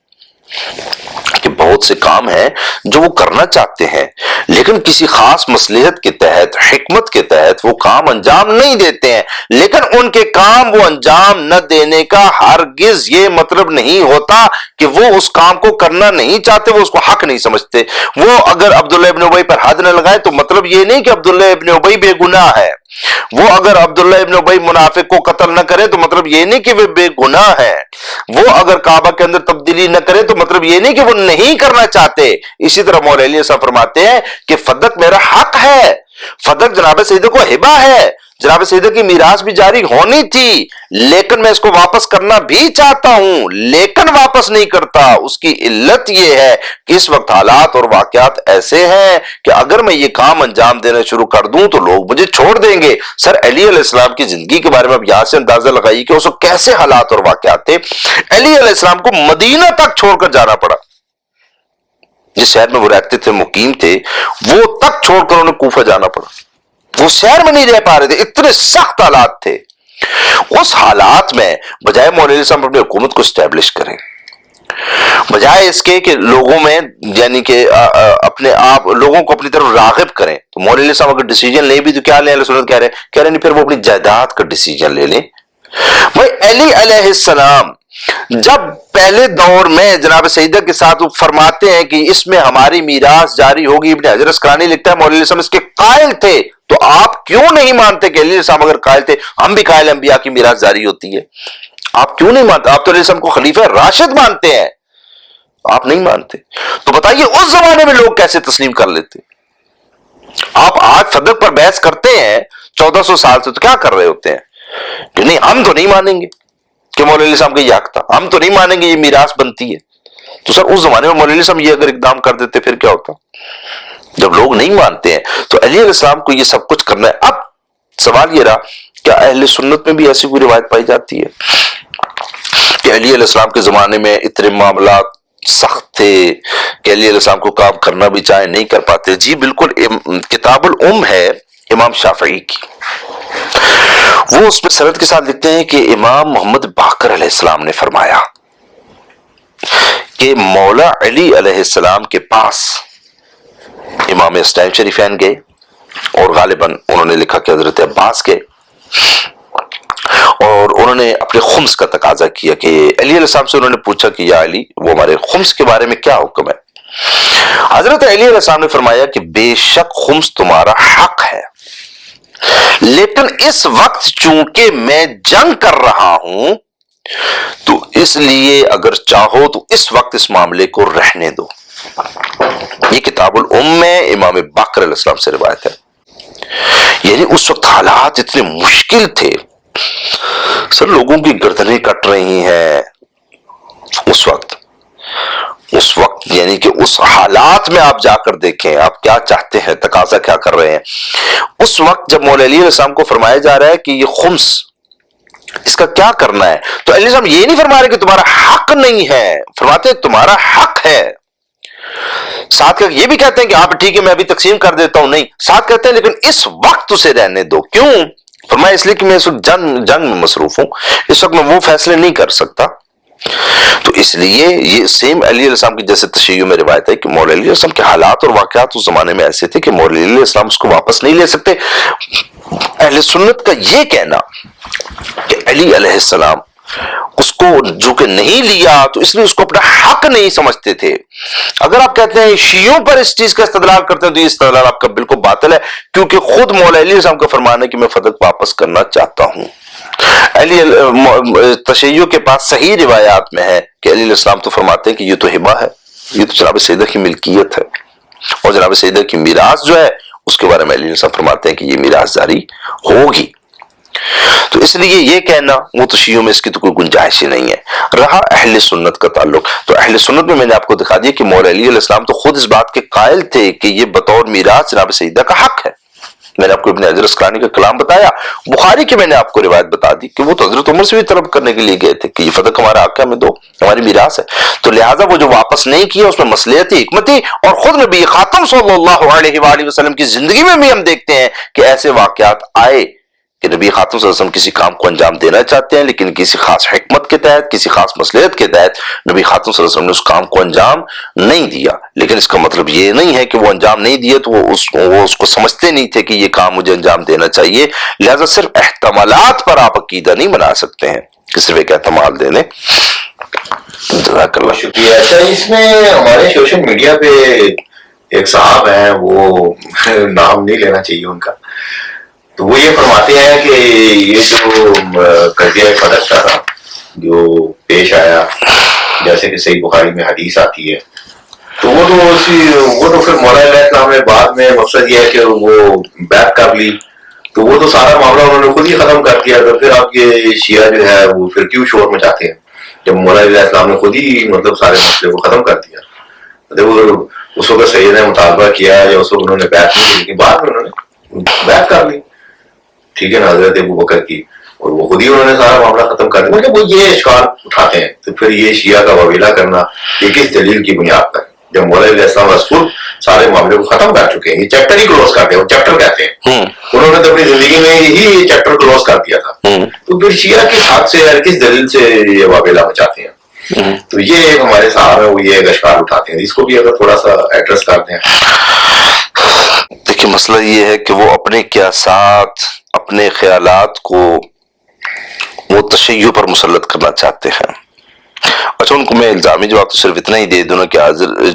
کہ بہت سے کام ہیں جو وہ کرنا چاہتے ہیں لیکن کسی خاص مصلحت کے تحت، حکمت کے تحت وہ کام انجام نہیں دیتے ہیں، لیکن ان کے کام وہ انجام نہ دینے کا ہرگز یہ مطلب نہیں ہوتا کہ وہ اس کام کو کرنا نہیں چاہتے، وہ اس کو حق نہیں سمجھتے۔ وہ اگر عبداللہ ابن ابی پر حد نہ لگائے تو مطلب یہ نہیں کہ عبداللہ ابن ابی بے گناہ ہے، وہ اگر عبداللہ ابن ابی منافق کو قتل نہ کرے تو مطلب یہ نہیں کہ وہ بے گناہ ہے، وہ اگر کعبہ کے اندر تبدیلی نہ کرے تو مطلب یہ نہیں کہ وہ نہیں کرنا چاہتے۔ اسی طرح مولا علی صاحب فرماتے ہیں کہ فدق میرا حق ہے، فدق جناب سیدہ کو ہبہ ہے، جناب سیدہ کی میراث بھی جاری ہونی تھی، لیکن میں اس کو واپس کرنا بھی چاہتا ہوں لیکن واپس نہیں کرتا۔ اس کی علت یہ ہے کہ اس وقت حالات اور واقعات ایسے ہیں کہ اگر میں یہ کام انجام دینا شروع کر دوں تو لوگ مجھے چھوڑ دیں گے۔ سر علی علیہ السلام کی زندگی کے بارے میں اب یہاں سے اندازہ لگائیے کہ اس وقت کیسے حالات اور واقعات تھے۔ علی علیہ السلام کو مدینہ تک چھوڑ کر جانا پڑا، جس شہر میں وہ رہتے تھے، مقیم تھے، وہ تک چھوڑ کر انہیں کوفہ جانا پڑا، وہ شہر میں نہیں رہ پا رہے تھے، اتنے سخت حالات تھے۔ اس حالات میں بجائے مولا علی صاحب اپنی حکومت کو اسٹیبلش کریں، بجائے اس کے کہ لوگوں میں یعنی کہ اپنے آپ لوگوں کو اپنی طرف راغب کریں. تو مولوی علیہ السلام اگر ڈیسیجن لیں بھی تو کیا لیں؟ اہل سنت کہہ رہے ہیں پھر وہ اپنی جائیداد کا ڈیسیجن لے لیں. بھائی علی علیہ السلام جب پہلے دور میں جناب سیدہ کے ساتھ وہ فرماتے ہیں کہ اس میں ہماری میراث جاری ہوگی، ابن حجر اسقلانی لکھتا ہے مولوی علیہ السلام اس کے قائل تھے، تو آپ کیوں نہیں مانتے کہ علی علیہ السلام اگر قائل تھے ہم بھی قائل انبیاء کی میراث جاری ہوتی ہے؟ آپ کیوں نہیں مانتے؟ آپ تو علیہ السلام کو خلیفہ راشد مانتے ہیں، آپ نہیں مانتے. تو بتائیے اس زمانے میں لوگ کیسے تسلیم کر لیتے؟ آپ آج صدق پر بحث کرتے ہیں 1400 سال سے، تو کیا کر رہے ہوتے ہیں کہ نہیں ہم تو نہیں مانیں گے کہ مولوی علیہ السلام کا یہ حق تھا، ہم تو نہیں مانیں گے یہ میراث بنتی ہے. تو سر اس زمانے میں مولوی علیہ السلام یہ اگر اقدام کر دیتے پھر کیا ہوتا؟ جب لوگ نہیں مانتے ہیں تو علی علیہ السلام کو یہ سب کچھ کرنا ہے. اب سوال یہ رہا کیا اہل سنت میں بھی ایسی کوئی روایت پائی جاتی ہے کہ علی علیہ السلام کے زمانے میں اتنے معاملات سخت تھے کہ علی علیہ السلام کو کام کرنا بھی چاہے نہیں کر پاتے؟ جی بالکل. کتاب الام ہے امام شافعی کی، وہ اس میں سند کے ساتھ لکھتے ہیں کہ امام محمد باقر علیہ السلام نے فرمایا کہ مولا علی علیہ السلام کے پاس امام اسٹائم شریفین گئے، اور غالباً انہوں نے لکھا کہ حضرت عباس گئے، اور انہوں نے اپنے خمس کا تقاضا کیا کہ علی علیہ السلام سے انہوں نے پوچھا کہ یا علی وہ ہمارے خمس کے بارے میں کیا حکم ہے؟ حضرت علی علیہ السلام نے فرمایا کہ بے شک خمس تمہارا حق ہے، لیکن اس وقت چونکہ میں جنگ کر رہا ہوں تو اس لیے اگر چاہو تو اس وقت اس معاملے کو رہنے دو. یہ کتاب الام میں امام باقر علیہ السلام سے روایت ہے. یعنی اس وقت حالات اتنے مشکل تھے سر، لوگوں کی گردنیں کٹ رہی ہیں اس وقت یعنی کہ اس حالات میں آپ جا کر دیکھیں آپ کیا چاہتے ہیں، تقاضا کیا کر رہے ہیں. اس وقت جب مولا علی علیہ السلام کو فرمایا جا رہا ہے کہ یہ خمس اس کا کیا کرنا ہے، تو علی السلام یہ نہیں فرما رہے کہ تمہارا حق نہیں ہے، فرماتے ہیں تمہارا حق ہے. ساتھ یہ بھی کہتے ہیں کہ آپ ٹھیک ہے میں ابھی تقسیم کر دیتا ہوں، نہیں، ساتھ کہتے ہیں لیکن اس وقت اسے رہنے دو. کیوں؟ فرمایا اس لیے کہ میں اس وقت جنگ میں مصروف ہوں، اس وقت میں وہ فیصلے نہیں کر سکتا. تو اس لیے یہ سیم علی علیہ السلام کی جیسے تشیع میں روایت ہے کہ مولا علی علیہ السلام کے حالات اور واقعات اس زمانے میں ایسے تھے کہ مولا علی علیہ السلام اس کو واپس نہیں لے سکتے. اہل سنت کا یہ کہنا کہ علی علیہ السلام اس کو جو کہ نہیں لیا تو اس لیے اس کو اپنا حق نہیں سمجھتے تھے. اگر آپ کہتے ہیں شیعوں پر اس چیز کا استدلال کرتے ہیں تو یہ استدلال آپ کا بالکل باطل ہے، کیونکہ خود مولا علی علیہ السلام کا فرمان ہے کہ میں فدق واپس کرنا چاہتا ہوں. علی تشیع کے پاس صحیح روایات میں ہے کہ علی علیہ السلام تو فرماتے ہیں کہ یہ تو ہبہ ہے، یہ تو جناب سیدہ کی ملکیت ہے، اور جناب سیدہ کی میراث جو ہے اس کے بارے میں علی علیہ السلام فرماتے ہیں کہ یہ میراث جاری ہوگی. تو اس لیے یہ کہنا وہ تو شیعوں میں اس کی تو کوئی گنجائش ہی نہیں ہے. رہا اہل سنت کا تعلق، تو اہل سنت میں نے آپ کو دکھا دیا کہ مولا علی علیہ السلام تو خود اس بات کے قائل تھے کہ یہ بطور میراث جناب سیدہ کا حق ہے. میں نے آپ کو ابن حجر اسقلانی کا کلام بتایا، بخاری کی میں نے آپ کو روایت بتا دی کہ وہ تو حضرت عمر سے بھی طلب کرنے کے لیے گئے تھے کہ یہ فدق ہمارا حق ہے، ہمیں دو، ہماری میراث ہے. تو لہٰذا وہ جو واپس نہیں کیا اس میں مصلحت تھی، حکمت تھی. اور خود نبی خاتم صلی اللہ علیہ وآلہ وسلم کی زندگی میں بھی ہم دیکھتے ہیں کہ ایسے واقعات آئے کہ نبی خاتم صلی اللہ علیہ وسلم کسی کام کو انجام دینا چاہتے ہیں لیکن کسی خاص حکمت کے تحت، کسی خاص مصلحت کے تحت نبی خاتم صلی اللہ علیہ وسلم نے اس کام کو انجام نہیں دیا. لیکن اس کا مطلب یہ نہیں ہے کہ وہ انجام نہیں دیا تو وہ اس کو سمجھتے نہیں تھے کہ یہ کام مجھے انجام دینا چاہیے. لہذا صرف احتمالات پر آپ عقیدہ نہیں بنا سکتے ہیں کہ صرف ایک احتمال دے دیں. جزاک اللہ. شکریہ. اچھا اس میں ہمارے سوشل میڈیا پہ ایک صاحب ہیں، وہ نام نہیں لینا چاہیے ان کا، تو وہ یہ فرماتے ہیں کہ یہ جو قضیہ فدق کا جو پیش آیا، جیسے کہ صحیح بخاری میں حدیث آتی ہے، تو وہ تو پھر مولا علیہ السلام نے بعد میں مقصد یہ ہے کہ وہ بیعت کر لی، تو وہ تو سارا معاملہ انہوں نے خود ہی ختم کر دیا. تو پھر آپ یہ شیعہ جو ہے وہ پھر کیوں شور مچاتے ہیں جب مولا علیہ السلام نے خود ہی مطلب سارے مسئلے کو ختم کر دیا؟ اس وقت سید نے مطالبہ کیا یا اس وقت انہوں نے بیعت نہیں کی، لیکن بعد میں انہوں نے بیعت کر لی، ٹھیک ہے نا، حضرت ابو بکر کی، اور وہ خود ہی انہوں نے سارا معاملہ ختم کر دیا. وہ یہ اشکال اٹھاتے ہیں تو پھر یہ شیعہ کا وویلا کرنا یہ کس دلیل کی بنیاد پر؟ جب مولا علیہ السلام رسول سارے معاملے کو ختم کر چکے ہیں، یہ چیپٹر ہی کلوز کرتے ہیں، وہ چیپٹر کہتے ہیں، انہوں نے تو اپنی زندگی میں ہی یہ چیپٹر کلوز کر دیا تھا. تو پھر شیعہ کس حد سے کس دلیل سے یہ وویلا مچاتے ہیں؟ تو یہ ایک ہمارے صاحب ہے وہ یہ ایک اشکال اٹھاتے ہیں، اس کو بھی اگر تھوڑا سا ایڈریس کر دیں۔ دیکھیے مسئلہ یہ ہے کہ وہ اپنے قیاسات، اپنے خیالات کو وہ تشیع پر مسلط کرنا چاہتے ہیں۔ اچھا ان کو میں الزامی جواب تو صرف اتنا ہی دے دوں کہ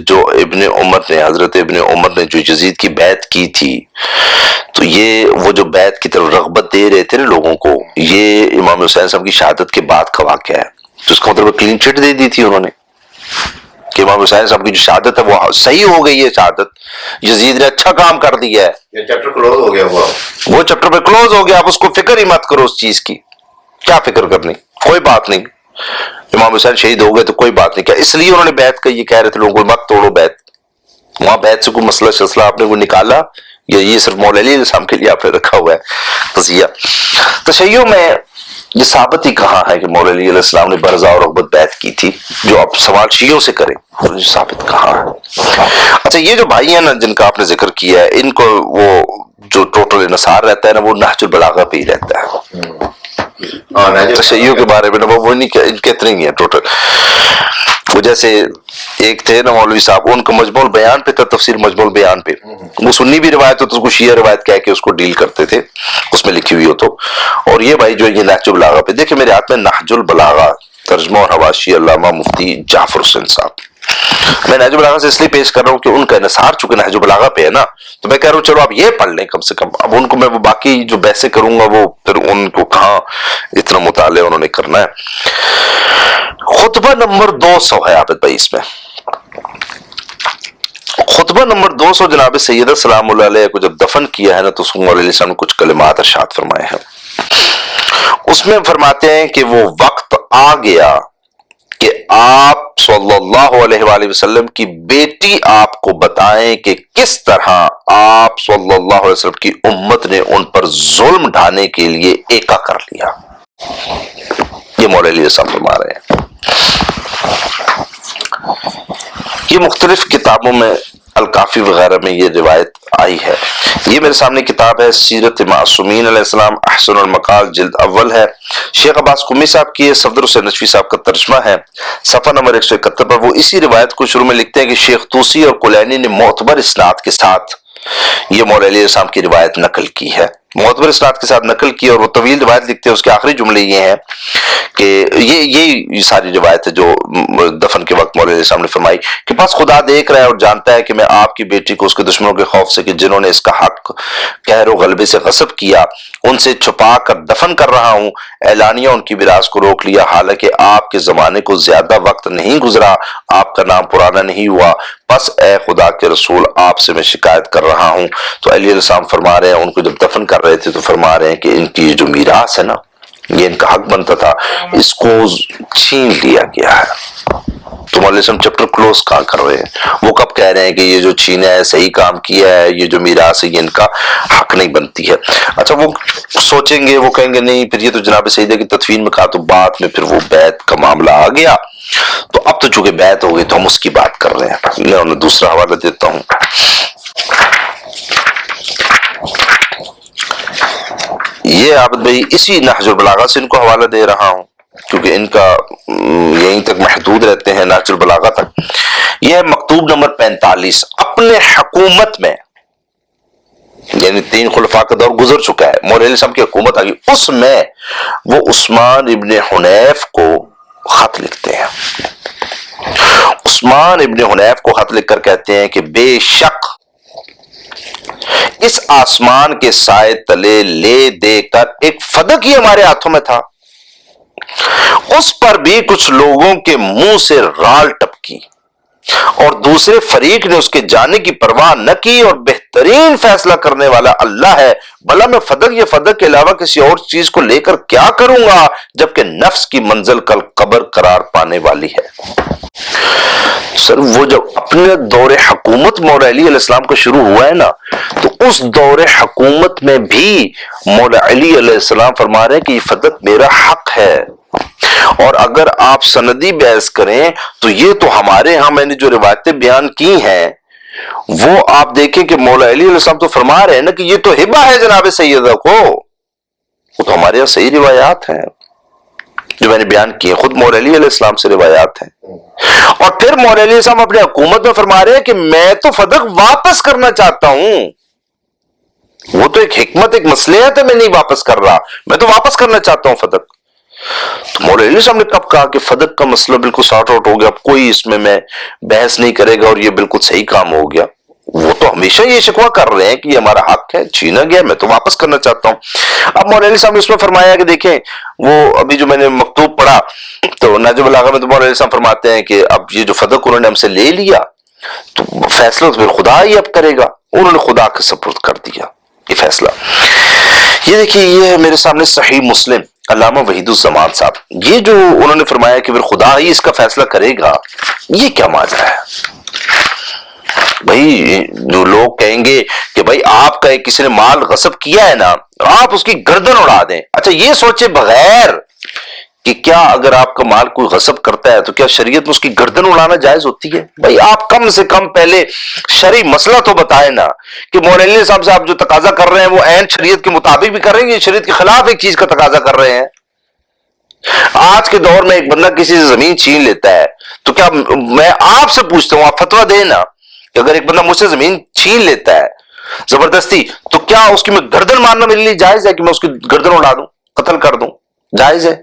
جو حضرت ابن عمر نے جو یزید کی بیعت کی تھی، تو یہ وہ جو بیعت کی طرف رغبت دے رہے تھے نا لوگوں کو، یہ امام حسین صاحب کی شہادت کے بعد کا واقعہ ہے۔ تو اس کا مطلب کلین چٹ دے دی تھی انہوں نے کہ امام حسین صاحب کی جو شہادت ہے وہ صحیح ہو گئی ہے، شہادت یزید نے اچھا کام کر دیا ہے، یہ چیپٹر کلوز ہو گیا، وہ چیپٹر پہ کلوز ہو گیا، اب اس کو فکر ہی مت کرو اس چیز کی، کیا فکر کرنی، کوئی بات نہیں، امام حسین شہید ہو گئے تو کوئی بات نہیں۔ کیا اس لیے انہوں نے بیعت کی، یہ کہہ رہے تھے لوگوں کو مت توڑو بیعت، وہاں بیعت سے کوئی مسئلہ شسلہ آپ نے وہ نکالا، یہ صرف مولا علی علیہ السلام کے لیے آپ نے رکھا ہوا ہے قضیہ۔ تشیع میں یہ ثابت ہی کہاں ہے کہ مولا علی علیہ السلام نے برزا اور رغبت بیعت کی تھی، جو آپ سوال شیعوں سے کریں یہ ثابت کہاں ہے؟ اچھا یہ جو بھائی ہیں نا جن کا آپ نے ذکر کیا ہے، ان کو وہ جو ٹوٹل انحصار رہتا ہے نا وہ نہج البلاغہ پہ ہی رہتا ہے، تشیع کے بارے میں نا وہ نہیں کہ ان کے اتنے ہی ہیں ٹوٹل۔ وہ جیسے ایک تھے نا مولوی صاحب، ان کا مجموع البیان پہ تھا، تفسیر مجموع البیان پہ، وہ سنی بھی روایت ہو تو اس کو شیعہ روایت کہہ کے اس کو ڈیل کرتے تھے، اس میں لکھی ہوئی ہو تو۔ اور یہ بھائی جو یہ نہج البلاغہ پہ، دیکھیں میرے ہاتھ میں نہج البلاغہ ترجمہ اور حواشی علامہ مفتی جعفر حسین صاحب، میں نہج البلاغہ سے اس لیے پیش کر رہا ہوں کہ ان کا انحصار چونکہ نہج البلاغہ پہ ہے نا، تو میں کہہ رہا ہوں چلو آپ یہ پڑھ لیں کم سے کم، اب ان کو میں وہ باقی جو بحثیں کروں گا وہ پھر ان کو کہاں اتنا مطالعہ انہوں نے کرنا ہے۔ خطبہ نمبر 200 ہے عابد بھائی، اس میں خطبہ نمبر 200 جناب سیدہ سلام اللہ علیہ کو جب دفن کیا ہے نا تو مولا علیہ السلام نے کچھ کلمات ارشاد فرمائے ہیں، اس میں فرماتے ہیں کہ وہ وقت آ گیا کہ آپ صلی اللہ علیہ وآلہ وسلم کی بیٹی آپ کو بتائیں کہ کس طرح آپ صلی اللہ علیہ وسلم کی امت نے ان پر ظلم ڈھانے کے لیے ایکا کر لیا۔ یہ مولا علیہ السلام فرما رہے ہیں۔ یہ مختلف کتابوں میں الکافی وغیرہ میں یہ روایت آئی ہے۔ یہ میرے سامنے کتاب ہے سیرت معصومین علیہ السلام احسن المقال جلد اول ہے، شیخ عباس قمی صاحب کی ہے، صفدر حسین نشوی صاحب کا ترجمہ ہے، صفحہ نمبر 171 پر وہ اسی روایت کو شروع میں لکھتے ہیں کہ شیخ طوسی اور کلینی نے معتبر اسناد کے ساتھ یہ مولا علیہ السلام کی روایت نقل کی ہے، معتبر اسناد کے ساتھ نقل کی، اور وہ طویل روایت لکھتے ہیں، اس کے آخری جملے یہ ہیں کہ یہ ساری روایت ہے جو دفن کے وقت مولا علیہ السلام نے فرمائی کہ بس خدا دیکھ رہا ہے اور جانتا ہے کہ میں آپ کی بیٹی کو اس کے دشمنوں کے خوف سے کہ جنہوں نے اس کا حق قہر و غلبے سے غصب کیا ان سے چھپا کر دفن کر رہا ہوں، اعلانیہ ان کی میراث کو روک لیا، حالانکہ آپ کے زمانے کو زیادہ وقت نہیں گزرا، آپ کا نام پرانا نہیں ہوا، بس اے خدا کے رسول آپ سے میں شکایت کر رہا ہوں۔ تو علیہ السلام فرما رہے ہیں ان کو جب دفن کر رہے تھے تو فرما رہے ہیں کہ ان کی جو میراث ہے نا یہ ان کا حق بنتا تھا، اس کو چھین لیا گیا ہے۔ تو مولا علیہ السلام چیپٹر کلوز کہاں کر رہے ہیں؟ وہ کب کہہ رہے ہیں کہ یہ جو چھینا ہے صحیح کام کیا ہے، یہ جو میراث ہے یہ ان کا حق نہیں بنتی ہے؟ اچھا وہ سوچیں گے، وہ کہیں گے نہیں پھر یہ تو جناب سیدہ کی تدفین میں کہا، تو بعد میں پھر وہ بیعت کا معاملہ آ گیا، تو اب تو چونکہ بیعت ہو گئی تو ہم اس کی بات کر رہے ہیں۔ میں انہیں دوسرا حوالہ دیتا ہوں، یہ عابد بھائی اسی نہج البلاغہ سے ان کو حوالہ دے رہا ہوں کیونکہ ان کا یہیں تک محدود رہتے ہیں نہج البلاغہ تک۔ یہ ہے مکتوب نمبر 45، اپنے حکومت میں، یعنی 3 خلفاء کا دور گزر چکا ہے، مولا علیہ السلام کی حکومت آ گئی، اس میں وہ عثمان ابن حنیف کو خط لکھتے ہیں۔ عثمان ابن حنیف کو خط لکھ کر کہتے ہیں کہ بے شک اس آسمان کے سائے تلے لے دے کر ایک فدق ہی ہمارے ہاتھوں میں تھا، اس پر بھی کچھ لوگوں کے منہ سے رال ٹپکی اور دوسرے فریق نے اس کے جانے کی پرواہ نہ کی، اور بہترین فیصلہ کرنے والا اللہ ہے، بھلا میں فدق یا فدق کے علاوہ کسی اور چیز کو لے کر کیا کروں گا جبکہ نفس کی منزل کل قبر قرار پانے والی ہے۔ سر وہ جب اپنے دور حکومت مولا علی علیہ السلام کا شروع ہوا ہے نا، تو اس دور حکومت میں بھی مولا علی علیہ السلام فرما رہے ہیں کہ یہ فدق میرا حق ہے، اور اگر آپ سندی بحث کریں تو یہ تو ہمارے ہاں میں نے جو روایتیں بیان کی ہیں وہ آپ دیکھیں کہ مولا علی علیہ السلام تو فرما رہے ہیں نا کہ یہ تو ہبہ ہے جناب سیدہ کو، وہ تو ہمارے یہاں صحیح روایات ہیں۔ جو میں نے بیان کیے خود مولا علی علیہ السلام سے روایات ہیں. اور پھر مولا علی السلام اپنے حکومت میں فرما رہے ہیں کہ میں تو فدق واپس کرنا چاہتا ہوں. وہ تو ایک حکمت، ایک مصلحت ہے، میں نہیں واپس کر رہا، میں تو واپس کرنا چاہتا ہوں فدق. تو مولا علی صاحب نے کب کہا کہ فدق کا مسئلہ بالکل سارٹ آؤٹ ہو گیا، اب کوئی اس میں بحث نہیں کرے گا اور یہ بالکل صحیح کام ہو گیا؟ وہ تو ہمیشہ یہ شکوہ کر رہے ہیں کہ یہ ہمارا حق ہے، چھینا گیا، میں تو واپس کرنا چاہتا ہوں. اب مولا علی صاحب نے اس میں فرمایا کہ دیکھیں وہ ابھی جو میں نے مکتوب پڑھا تو نہج البلاغہ میں تو مولا علی صاحب فرماتے ہیں کہ اب یہ جو فدق انہوں نے ہم سے لے لیا تو فیصلہ تو پھر خدا ہی اب کرے گا. انہوں نے خدا کے سپرد کر دیا یہ فیصلہ. یہ دیکھیے یہ ہے میرے سامنے صحیح مسلم علامہ وحید الزمان صاحب، یہ جو انہوں نے فرمایا کہ پھر خدا ہی اس کا فیصلہ کرے گا، یہ کیا ماجرا ہے؟ بھائی جو لوگ کہیں گے کہ بھائی آپ کا کسی نے مال غصب کیا ہے نا، آپ اس کی گردن اڑا دیں. اچھا یہ سوچے بغیر کہ کیا اگر آپ کا مال کوئی غصب کرتا ہے تو کیا شریعت میں اس کی گردن اڑانا جائز ہوتی ہے؟ بھائی آپ کم سے کم پہلے شرعی مسئلہ تو بتائیں نا کہ مولا علی صاحب سے آپ جو تقاضا کر رہے ہیں وہ عین شریعت کے مطابق بھی کر رہے ہیں کہ شریعت کے خلاف ایک چیز کا تقاضا کر رہے ہیں. آج کے دور میں ایک بندہ کسی سے زمین چھین لیتا ہے تو کیا میں آپ سے پوچھتا ہوں، آپ فتویٰ دیں نا کہ اگر ایک بندہ مجھ سے زمین چھین لیتا ہے زبردستی تو کیا اس کی میں گردن مارنا میرے لیے جائز ہے کہ میں اس کی گردن اڑا دوں، قتل کر دوں؟ جائز ہے؟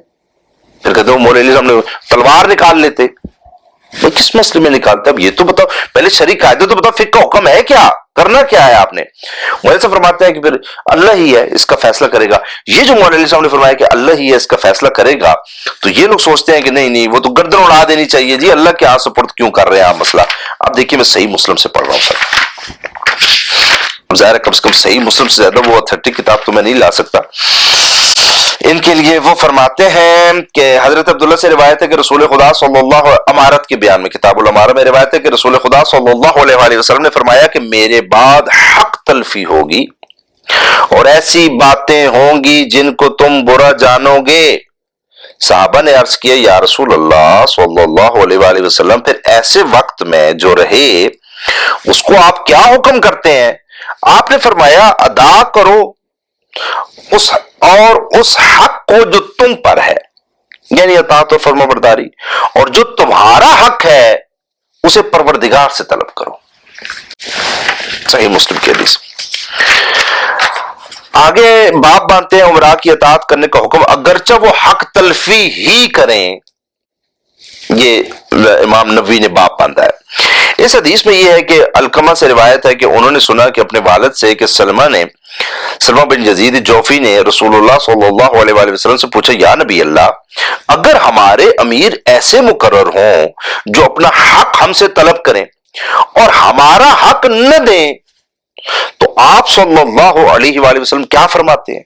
پھر کہتے ہو مولا علی صاحب نے تلوار نکال لیتے. وہ کس مسئلے میں نکالتا ہے؟ اب یہ تو بتاؤ، پہلے شرعی قاعدے تو بتاؤ، فقہ کا حکم ہے کیا، کرنا کیا ہے آپ نے؟ مولا صاحب فرماتے ہیں کہ پھر اللہ ہی ہے اس کا فیصلہ کرے گا. یہ جو مولا علی صاحب نے فرمایا کہ اللہ ہی ہے اس کا فیصلہ کرے گا، تو یہ لوگ سوچتے ہیں کہ نہیں وہ تو گردن اڑا دینی چاہیے جی، اللہ کے ہاتھ سپرد کیوں کر رہے ہیں آپ مسئلہ؟ اب دیکھیے میں صحیح مسلم سے پڑھ رہا ہوں سر، ظاہر ہے کم سے کم صحیح مسلم سے زیادہ وہ اتھینٹک کتاب تو میں نہیں لا سکتا ان کے لیے. وہ فرماتے ہیں کہ حضرت عبداللہ سے روایت ہے کہ رسول خدا صلی اللہ امارت کے بیان میں کتاب الامارہ میں روایت ہے کہ رسول خدا صلی اللہ علیہ وآلہ وسلم نے فرمایا کہ میرے بعد حق تلفی ہوگی اور ایسی باتیں ہوں گی جن کو تم برا جانو گے. صحابہ نے عرض کیا یا رسول اللہ صلی اللہ علیہ وآلہ وسلم پھر ایسے وقت میں جو رہے اس کو آپ کیا حکم کرتے ہیں؟ آپ نے فرمایا ادا کرو اس حق کو جو تم پر ہے، یعنی اطاعت اور فرما برداری، اور جو تمہارا حق ہے اسے پروردگار سے طلب کرو. صحیح مسلم کی حدیث. آگے باب باندھتے ہیں امراء کی اطاعت کرنے کا حکم اگرچہ وہ حق تلفی ہی کریں. یہ امام نووی نے باب باندھا ہے. اس حدیث میں یہ ہے کہ علقمہ سے روایت ہے کہ انہوں نے سنا کہ اپنے والد سے کہ سلمہ بن یزید جوفی نے رسول اللہ صلی اللہ علیہ وآلہ وسلم سے پوچھا یا نبی اللہ اگر ہمارے امیر ایسے مقرر ہوں جو اپنا حق ہم سے طلب کریں اور ہمارا حق نہ دیں تو آپ صلی اللہ علیہ وآلہ وسلم کیا فرماتے ہیں؟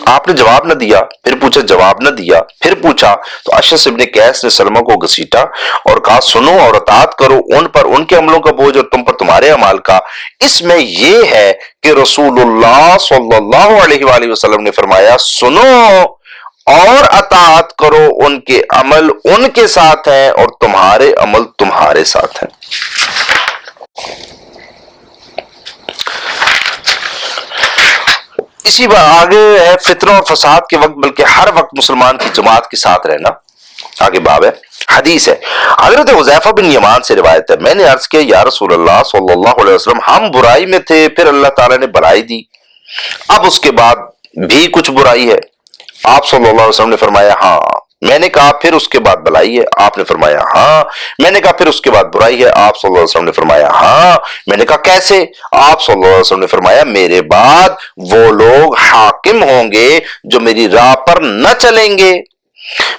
آپ نے جواب نہ دیا، پھر پوچھا جواب نہ دیا، پھر پوچھا تو اشعث ابن قیس نے سلمہ کو گھسیٹا اور کہا سنو اور اطاعت کرو ان پر ان کے عملوں کا بوجھ اور تم پر تمہارے اعمال کا. اس میں یہ ہے کہ رسول اللہ صلی اللہ علیہ وآلہ وسلم نے فرمایا سنو اور اطاعت کرو، ان کے عمل ان کے ساتھ ہیں اور تمہارے عمل تمہارے ساتھ ہیں. اسی بار آگے ہے فتنوں اور فساد کے وقت بلکہ ہر وقت مسلمان کی جماعت کے ساتھ رہنا. آگے باب ہے. حدیث ہے حضرت حذیفہ بن یمان سے روایت ہے میں نے عرض کیا یا رسول اللہ صلی اللہ علیہ وسلم ہم برائی میں تھے پھر اللہ تعالیٰ نے بھلائی دی، اب اس کے بعد بھی کچھ برائی ہے؟ آپ صلی اللہ علیہ وسلم نے فرمایا ہاں. میں نے کہا پھر اس کے بعد بھلائی ہے؟ آپ نے فرمایا ہاں. میں نے کہا پھر اس کے بعد برائی ہے؟ آپ صلی اللہ علیہ وسلم نے فرمایا ہاں. میں نے کہا کیسے؟ آپ صلی اللہ علیہ وسلم نے فرمایا میرے بعد وہ لوگ حاکم ہوں گے جو میری راہ پر نہ چلیں گے،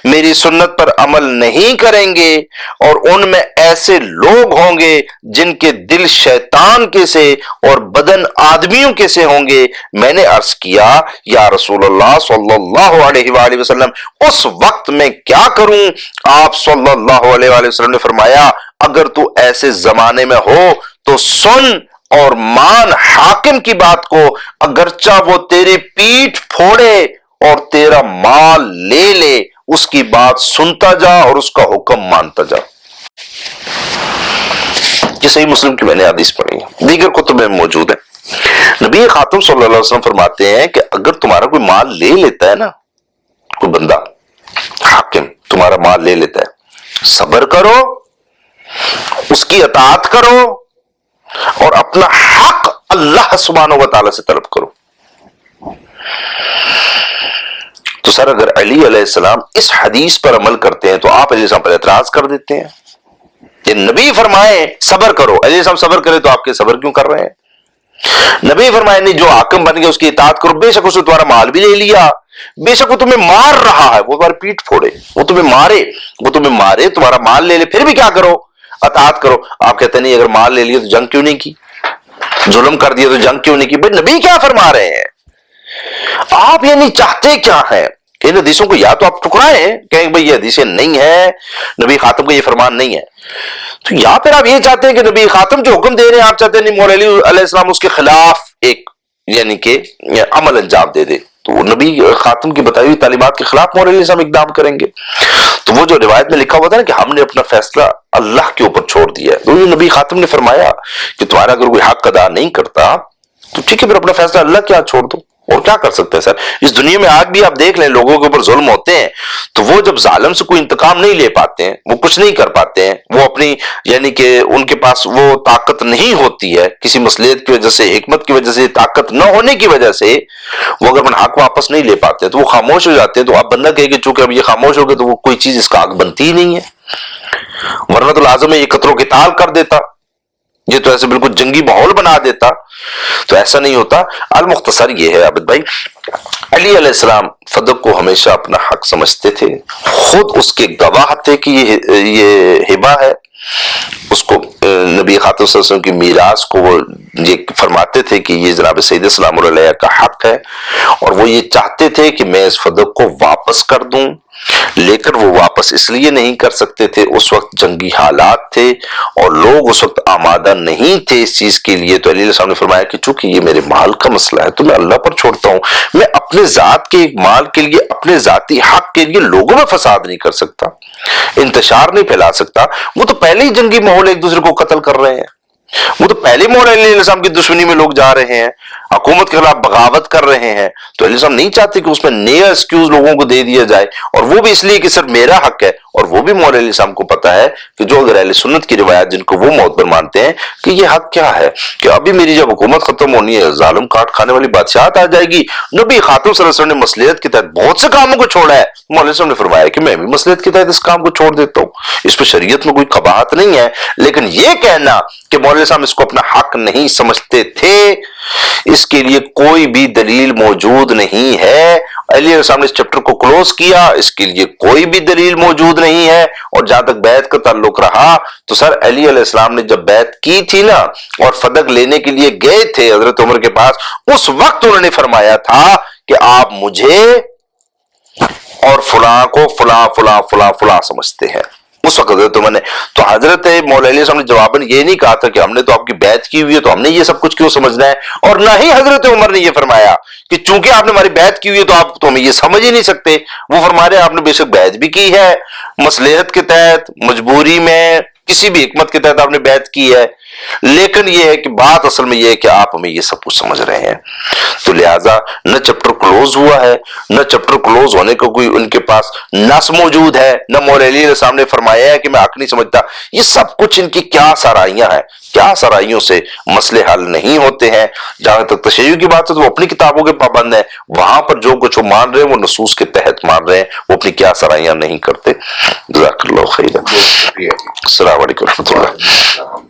میری سنت پر عمل نہیں کریں گے، اور ان میں ایسے لوگ ہوں گے جن کے دل شیطان کے سے اور بدن آدمیوں کے سے ہوں گے. میں نے عرض کیا یا رسول اللہ صلی اللہ علیہ وآلہ وسلم اس وقت میں کیا کروں؟ آپ صلی اللہ علیہ وآلہ وسلم نے فرمایا اگر تو ایسے زمانے میں ہو تو سن اور مان حاکم کی بات کو، اگرچہ وہ تیری پیٹھ پھوڑے اور تیرا مال لے لے، اس کی بات سنتا جا اور اس کا حکم مانتا جا. یہ صحیح مسلم کی میں نے حدیث پڑھی ہے، دیگر کتب میں موجود ہے. نبی خاتم صلی اللہ علیہ وسلم فرماتے ہیں کہ اگر تمہارا کوئی مال لے لیتا ہے نا کوئی بندہ حاکم تمہارا مال لے لیتا ہے، صبر کرو، اس کی اطاعت کرو اور اپنا حق اللہ سبحانہ و تعالی سے طلب کرو۔ تو سر اگر علی علیہ السلام اس حدیث پر عمل کرتے ہیں تو آپ علیہ السلام پر اعتراض کر دیتے ہیں۔ یہ نبی فرمائے صبر کرو، علیہ السلام صبر کرے تو آپ کے صبر کیوں کر رہے ہیں؟ نبی فرمائے نہیں، جو حاکم بن گیا اس کی اطاعت کرو، بے شک اس نے تمہارا مال بھی لے لیا، بے شک وہ تمہیں مار رہا ہے، وہ تمہاری پیٹ پھوڑے، وہ تمہیں مارے تمہارا مال لے لے، پھر بھی کیا کرو؟ اطاعت کرو۔ آپ کہتے نہیں اگر مال لے لیا تو جنگ کیوں نہیں کی، ظلم کر دیا تو جنگ کیوں نہیں کی؟ بھائی نبی کیا فرما رہے ہیں آپ؟ یعنی چاہتے کیا ہیں؟ ان حدیثوں کو یا تو آپ ٹکرائیں کہیں بھئی یہ حدیثیں نہیں ہیں، نبی خاتم کا یہ فرمان نہیں ہے، تو یا پھر آپ یہ چاہتے ہیں کہ نبی خاتم جو حکم دے رہے ہیں آپ چاہتے ہیں نہیں مولا علی علیہ السلام اس کے خلاف ایک یعنی کہ عمل انجام دے دے، تو وہ نبی خاتم کی بتائی ہوئی تعلیمات کے خلاف مولا علیہ السلام اقدام کریں گے۔ تو وہ جو روایت میں لکھا ہوا تھا نا کہ ہم نے اپنا فیصلہ اللہ کے اوپر چھوڑ دیا ہے، تو یہ نبی خاتم نے فرمایا کہ تمہارا اگر کوئی حق ادا نہیں کرتا تو ٹھیک ہے پھر اپنا فیصلہ اللہ کے ہاتھ چھوڑ دو، اور کیا کر سکتے ہیں سر؟ اس دنیا میں آج بھی آپ دیکھ لیں لوگوں کے اوپر ظلم ہوتے ہیں تو وہ جب ظالم سے کوئی انتقام نہیں لے پاتے ہیں، وہ کچھ نہیں کر پاتے ہیں، وہ اپنی یعنی کہ ان کے پاس وہ طاقت نہیں ہوتی ہے کسی مصلحت کی وجہ سے، حکمت کی وجہ سے، طاقت نہ ہونے کی وجہ سے وہ اگر اپنا حق واپس نہیں لے پاتے تو وہ خاموش ہو جاتے ہیں، تو آپ بندہ کہے کہ چونکہ اب یہ خاموش ہو گئے تو وہ کوئی چیز اس کا حق بنتی ہی نہیں ہے، ورنہ تو لازم ہے یہ قتل و قتال کر دیتا، یہ تو ایسے بالکل جنگی ماحول بنا دیتا، تو ایسا نہیں ہوتا۔ المختصر یہ ہے عابد بھائی، علی علیہ السلام فدق کو ہمیشہ اپنا حق سمجھتے تھے، خود اس کے گواہ تھے کہ یہ ہبہ ہے، اس کو نبی خاتم صلی اللہ علیہ وسلم کی میراث کو وہ یہ فرماتے تھے کہ یہ جناب سید سلام اللہ علیہ کا حق ہے، اور وہ یہ چاہتے تھے کہ میں اس فدق کو واپس کر دوں، لیکن وہ واپس اس لیے نہیں کر سکتے تھے، اس وقت جنگی حالات تھے اور لوگ اس وقت آمادہ نہیں تھے اس چیز کے لیے، تو علی علیہ السلام نے فرمایا کہ چونکہ یہ میرے مال کا مسئلہ ہے تو میں اللہ پر چھوڑتا ہوں، میں اپنے ذات کے ایک مال کے لیے، اپنے ذاتی حق کے لیے لوگوں میں فساد نہیں کر سکتا، انتشار نہیں پھیلا سکتا۔ وہ تو پہلے ہی جنگی ماحول ایک دوسرے کو قتل کر رہے ہیں، وہ تو پہلے مولا علی علیہ السلام کی دشمنی میں لوگ جا رہے ہیں، حکومت کے خلاف بغاوت کر رہے ہیں، تو علیہ السلام نہیں چاہتے کہ اس میں نیا ایکسکیوز لوگوں کو دے دیا جائے، اور وہ بھی اس لیے کہ صرف میرا حق ہے، اور وہ بھی مولا علیہ السلام کو پتا ہے کہ جو اگر اہل سنت کی روایات جن کو وہ معتبر مانتے ہیں کہ یہ حق کیا ہے کہ ابھی میری جب حکومت ختم ہونی ہے، ظالم کاٹ کھانے والی بادشاہت آ جائے گی، نبی خاتم صلی اللہ علیہ وسلم نے مصلحت کے تحت بہت سے کاموں کو چھوڑا ہے، مولا علیہ السلام نے فرمایا کہ میں بھی مصلحت کے تحت اس کام کو چھوڑ دیتا ہوں، اس پہ شریعت میں کوئی قباحت نہیں ہے، لیکن یہ کہنا کہ مولا علیہ السلام اس کو اپنا حق نہیں سمجھتے تھے، اس کے لیے کوئی بھی دلیل موجود نہیں ہے۔ علی علیہ السلام نے اس چیپٹر کو کلوز کیا، اس کے لیے کوئی بھی دلیل موجود نہیں ہے۔ اور جہاں تک بیعت کا تعلق رہا تو سر علی علیہ السلام نے جب بیعت کی تھی نا اور فدق لینے کے لیے گئے تھے حضرت عمر کے پاس، اس وقت انہوں نے فرمایا تھا کہ آپ مجھے اور فلاں کو فلاں فلاں فلاں فلاں سمجھتے ہیں، اس وقت حضرت عمر نے، تو حضرت مولا علیہ السلام نے جواباً یہ نہیں کہا تھا کہ ہم نے تو آپ کی بیعت کی ہوئی ہے تو ہم نے یہ سب کچھ کیوں سمجھنا ہے، اور نہ ہی حضرت عمر نے یہ فرمایا کہ چونکہ آپ نے ہماری بیعت کی ہوئی ہے تو آپ تو ہمیں یہ سمجھ ہی نہیں سکتے۔ وہ فرما رہے ہیں آپ نے بے شک بیعت بھی کی ہے، مصلحت کے تحت، مجبوری میں، کسی بھی حکمت کے تحت آپ نے بیعت کی ہے، لیکن یہ ہے کہ بات اصل میں یہ ہے کہ آپ ہمیں یہ سب کچھ سمجھ رہے ہیں۔ تو لہٰذا نہ چیپٹر کلوز ہوا ہے، نہ چیپٹر کلوز ہونے کا کوئی ان کے پاس نص موجود ہے، نہ مولا علی علیہ السلام نے فرمایا ہے کہ میں حق نہیں سمجھتا۔ یہ سب کچھ ان کی کیا سرائیاں ہیں، کیا سرائیوں سے مسئلے حل نہیں ہوتے ہیں۔ جہاں تک تشیع کی بات ہے تو وہ اپنی کتابوں کے پابند ہیں، وہاں پر جو کچھ وہ مان رہے ہیں وہ نصوص کے تحت مان رہے ہیں، وہ اپنی کیا سرائیاں نہیں کرتے۔ جزاک اللہ خیر۔ السلام علیکم ورحمۃ اللہ۔